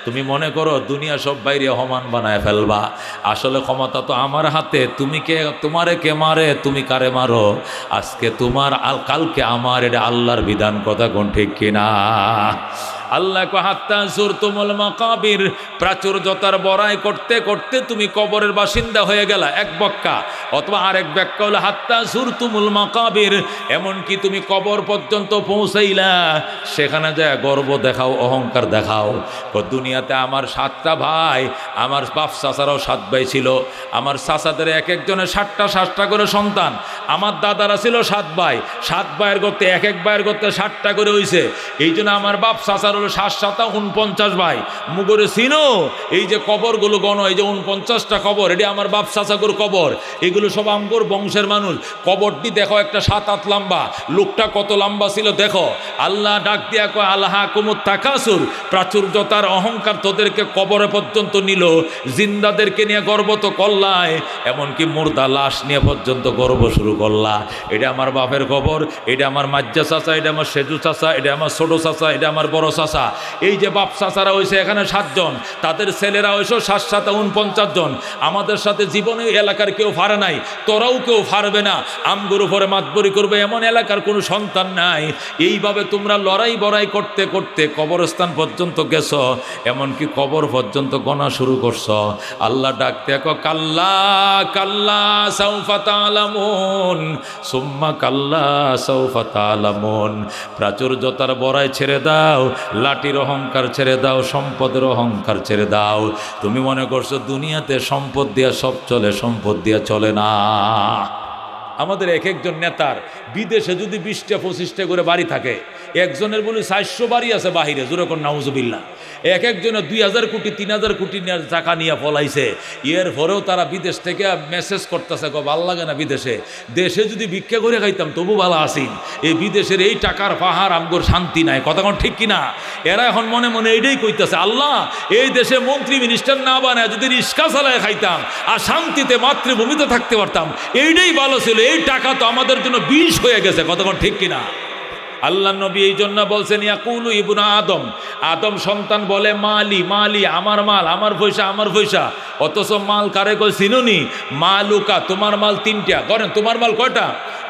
তুমি মনে করো দুনিয়া সব বাইরে সমান বানায় ফেলবা, আসলে ক্ষমতা তো আমার হাতে, তুমি কে, তোমারে কে মারে, তুমি কারে মারো, আজকে তোমার কালকে আমার, এটা আল্লাহর বিধান। কথা কোন ঠিক কিনা? আল্লাহ কো হাত্তা জুরতুমুল মাকাবির, প্রাচুর্যতার বড়াই করতে করতে তুমি কবরের বাসিন্দা হয়ে গেলা, এক ব্যাখ্যা। অথবা আরেক ব্যাখ্যা হলো হাত্তা জুরতুমুল মাকাবির, এমনকি তুমি কবর পর্যন্ত পৌঁছাইলা, সেখানে যায় গর্ব দেখাও, অহংকার দেখাও। দুনিয়াতে আমার 7টা ভাই, আমার বাপ চাচারাও 7 ভাই ছিল, আমার চাচাদের এক একজনের 7টা করে সন্তান, আমার দাদারা ছিল 7 ভাই, 7 ভাইয়ের করতে এক এক ভাইয়ের করতে 7টা করে হইছে। এই জন্য আমার বাপ চাচার 7 49 ভাই। মুগরে চিনো এই যে কবরগুলো গণ, এই যে 49টা কবর, এটি আমার বাপ চাচাগুর কবর, এগুলো সব আমগোর বংশের মানুষ। কবরটি দেখো একটা 7-8 লম্বা, লোকটা কত লম্বা ছিল দেখো। আল্লাহ ডাক দিয়া কয়, আলহাকুমুত তাকাসুর, প্রাচুর্যতার অহংকার তোদেরকে কবরে পর্যন্ত নিল, জিন্দাদেরকে নিয়ে গর্ব তো করলাই, এমনকি মুর্দা লাশ নিয়ে পর্যন্ত গর্ব শুরু করলা। এটা আমার বাপের কবর, এটা আমার মাজ্জা চাচা, এটা আমার সেজু চাচা, এটা আমার ছোট চাচা, এটা আমার বড় চাচা। এই যে বাপ চাচারা হয়েছে এখানে 7 জন, তাদের ছেলেরা হয়েছে 7-7 49 জন। আমাদের সাথে জীবনে এলাকার কেউ ফারে নাই, তোরাও কেউ ফারবে না, আমগুর উপরে মাতবরি করবে এমন এলাকার কোনো সন্তান নাই। এইভাবে তোমরা লড়াই বড়াই করতে করতে কবরস্থান পর্যন্ত গেছ, এমনকি কবর পর্যন্ত গোনা শুরু করছ। আল্লাহ ডাকতে দেখো, কাল্লা কাল্লা সাউফা তা'লামুন সুম্মা কাল্লা সাউফা তা'লামুন। প্রাচুর্যতার বড়াই ছেড়ে দাও, লাঠির অহংকার ছেড়ে দাও, সম্পদের অহংকার ছেড়ে দাও। তুমি মনে করছো দুনিয়াতে সম্পদ দিয়া সব চলে, সম্পদ দিয়া চলে না। আমাদের এক একজন নেতার বিদেশে যদি 20টা 25টা করে বাড়ি থাকে, একজনের বলি 400 বাড়ি আছে বাহিরে, যেরকম নাউজুবিল্লাহ। এক একজনের 2000 কোটি 3000 কোটি টাকা নিয়ে পলাইছে। এর পরেও তারা বিদেশ থেকে মেসেজ করতেছে, ভাল লাগে না বিদেশে, দেশে যদি ভিক্ষা করে খাইতাম তবু ভালো আসিন, এই বিদেশের এই টাকার পাহাড় আমগোর শান্তি নাই। কথা কোন ঠিক কিনা? এরা এখন মনে মনে এইটাই কইতেছে, আল্লাহ এই দেশে মন্ত্রী মিনিস্টার না বানায় যদি রিক্সা চালায় খাইতাম আর শান্তিতে মাতৃভূমিতে থাকতে পারতাম, এইটাই ভালো ছিল। এই টাকা তো আমাদের জন্য বিষ হয়ে গেছে। কথা কোন ঠিক কিনা? আল্লাহ নবী এই জন্য বলছেন, ইয়াকুলু ইবনু আদম, আদম সন্তান বলে মালি মালি, আমার মাল, আমার পয়সা, আমার পয়সা। অথচ মাল কারে কই চিনুনি? মালুকা, তোমার মাল 3টা। করেন তোমার মাল কয়টা?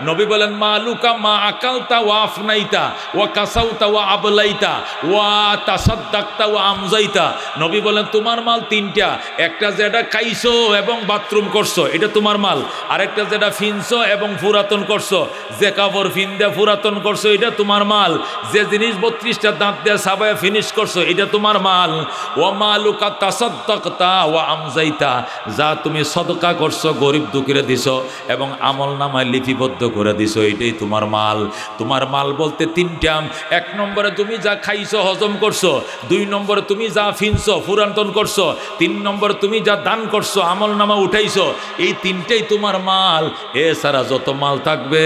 নবী বলেন, মালুকা মা আকালতা ওয়া আফনাইতা ওয়া কাসাউতা ওয়া আবলাইতা ওয়া তাসাদ্দাকতা ওয়া আমজাইতা। নবী বলেন তোমার মাল 3টা, একটা যেটা খাইছো এবং বাথরুম করছো এটা তোমার মাল, আরেকটা যেটা ফিনছো এবং পুরাতন করছো, যে কাপড় ফিন্দা পুরাতন করছো এটা তোমার মাল। যে জিনিস 32টা দাঁত দিয়ে সাবায়া ফিনিশ করছো এটা তোমার মাল। ওয়া মালুকা তাসাদ্দাকতা ওয়া আমজাইতা, যা তুমি সদকা করছো গরিব দুঃখীরে দিছো এবং আমল নামায় লিপিবদ্ধ করে দিছো, এটাই তোমার মাল। তোমার মাল বলতে 3টা। 1 নম্বরে তুমি যা খাইছো হজম করছো, 2 নম্বরে তুমি যা ফিনছো ফুরান্তন করছো, 3 নম্বরে তুমি যা দান করছো আমল নামা উঠাইছো, এই 3টাই তোমার মাল। এছাড়া যত মাল থাকবে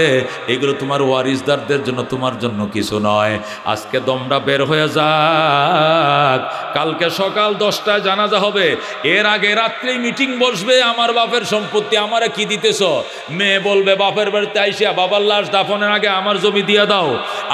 এগুলো তোমার ওয়ারিসদারদের জন্য, তোমার জন্য কিছু নয়। আজকে দমটা বের হয়ে যাক, কালকে সকাল 10টায় জানাজা হবে, এর আগে রাত্রেই মিটিং বসবে। আমার বাপের সম্পত্তি আমারে কি দিতেছ? মেয়ে বলবে বাপের বাড়িতে আইসা বাবার লাশ দাফনের আগে আমার জমি দিয়া দাও,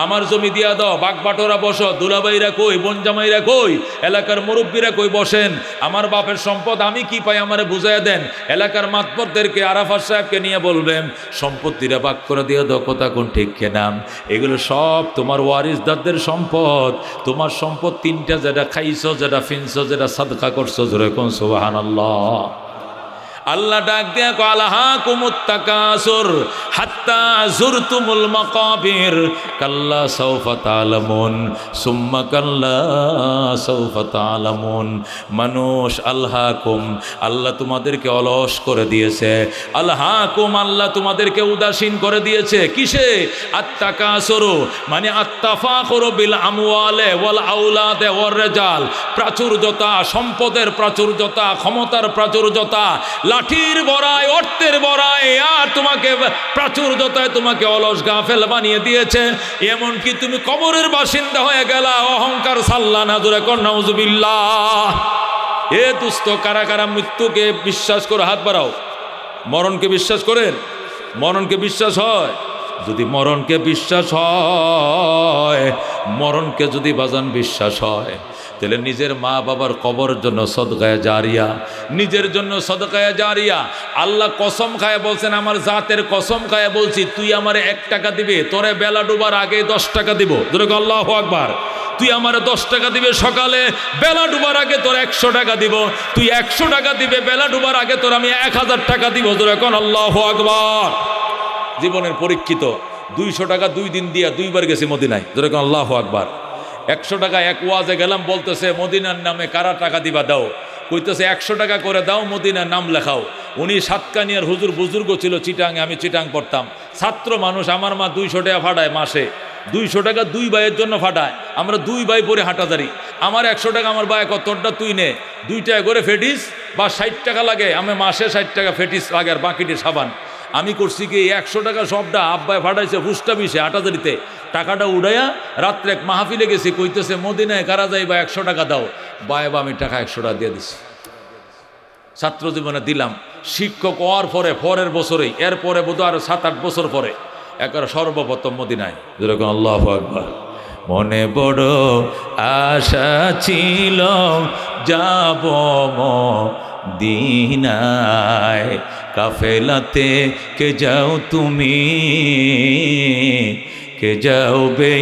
আমার জমি দিয়া দাও। বাগবাটোরা বসো, দুলাভাইরা কই, বনজামাইরা কই, এলাকার মুরব্বীরা কই, বসেন। আমার বাপের সম্পদ আমি কি পাই আমারে বুঝাইয়া দেন। এলাকার মাতবরদেরকে, আরাফাত সাহেবকে নিয়ে বলবেন সম্পত্তিরা ভাগ করে দিয়ে দাও, কথা কোন ঠিক কেনা। এগুলো সব তোমার ওয়ারিসদারদের সম্পদ। তোমার সম্পদ 3টা, যেটা খাইছো, যেটা ফিনছো, যেটা সাদকা করছো, জোরে কোন সুবহানাল্লাহ। আল্লাহ ডাক দিয়া কয় আলহাকুমুত তাকাসুর হাত্তা যুরতুমুল মাকাবির কাল্লা সাউফা তা'লামুন সুম্মা কাল্লা সাউফা তা'লামুন। মানুষ আলহাকুম, আল্লাহ তোমাদেরকে অলস করে দিয়েছে। আলহাকুম, আল্লাহ তোমাদেরকে উদাসীন করে দিয়েছে। কিসে? আত্তাকাসুরু মানে আত্তাফাখুরু বিল আমওয়ালে ওয়াল আওলাদে ওয়ার রিজাল। প্রাচুর্যতা, সম্পদের প্রাচুর্যতা, ক্ষমতার প্রাচুর্যতা, লাঠির বড়াই, অর্থের বড়াই, আর তোমাকে প্রাচুর্যতায় তোমাকে অলস গাফেল বানিয়ে দিয়েছে। এমনকি তুমি কবরের বাসিন্দা হয়ে গেলা, অহংকার সাল্লা না, জোরে কর নাউযুবিল্লাহ। এ দুস্থ, কারা কারা মৃত্যুকে বিশ্বাস করে হাত বাড়াও। মরণকে বিশ্বাস করেন? মরণকে বিশ্বাস হয়? যদি মরণকে বিশ্বাস হয়, মরণকে যদি বাজান বিশ্বাস হয়, তাহলে নিজের মা বাবার কবরের জন্য সদকায়ে জারিয়া, নিজের জন্য সদকায়ে জারিয়া। আল্লাহ কসম খায় বলছেন, আমার জাতের কসম খায় বলছি, তুই আমারে 1 টাকা দিবে, তোরে বেলা ডুবার আগে 10 টাকা দিব। ধরে আল্লাহু আকবার। তুই আমারে 10 টাকা দিবে সকালে, বেলা ডুবার আগে তোর 100 টাকা দিব। তুই 100 টাকা দিবে, বেলা ডুবার আগে তোর আমি 1000 টাকা দিব। ধরে কোন আল্লাহু আকবার। জীবনের পরীক্ষিত 200 টাকা 2 দিন দিয়া 2বার গেছি মদিনায়। ধরে কোন আল্লাহু আকবার। 100 টাকা এক ওয়াজে গেলাম, বলতেছে মদিনার নামে কারা টাকা দিবা দাও। কইতেছে 100 টাকা করে দাও, মদিনার নাম লেখাও। উনি সাতকানিয়ার হুজুর বুজুর্গ ছিল চিটাঙে, আমি চিটাং পড়তাম। ছাত্র মানুষ, আমার মা 200 টাকা ফাটায় মাসে। 200 টাকা 2 ভাইয়ের জন্য ফাটায়। আমরা 2 ভাই পরে হাঁটাদারি। আমার 100 টাকা আমার ভাই কতটা তুই নে, 2 টাকা করে ফেটিস বা 60 টাকা লাগে, আমি মাসে 60 টাকা ফেটিস লাগে আর বাকিটি সাবান। আমি করছি কি 100 টাকা সবটা আব্বাই ফাটাইছে ফুসটা বিষে হাঁটাদারিতে। টাকাটা উড়াইয়া রাত্রে এক মাহফিলে গেছি, কইতেছে মদিনায় কারা যাইবা 100 টাকা দাও। বাবা আমি টাকা 100 টাকা দিয়ে দিছি। ছাত্র জীবনে দিলাম। শিক্ষক হওয়ার পরে পরের বছরেই, এরপরে বোধহয় আরো 7-8 বছর পরে একবার সর্বপ্রথম মদিনায়। যেরকম আল্লাহু আকবার। মনে বড় আশা ছিল যাব মদিনায়, কাফেলাতে কে যাও তুমি, কে যাও বে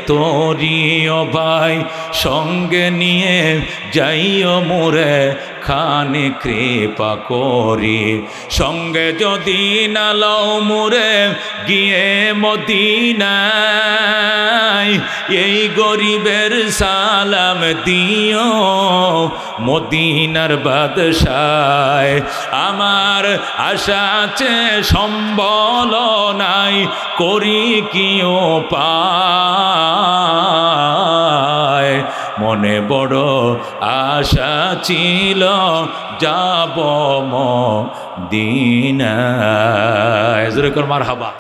তোরিও ভাই, সঙ্গে নিয়ে যাইও মোরে খানে কৃপা করি। সঙ্গে যদি না লও মোরে গিয়ে মদিনায়, এই গরিবের সালাম দিও মদিনার বাদশায়। আমার আশা আছে সম্বল নাই, করি কিও পায়। মনে বড় আশা ছিল যাব মদিনায়। জোরে কর মারহাবা।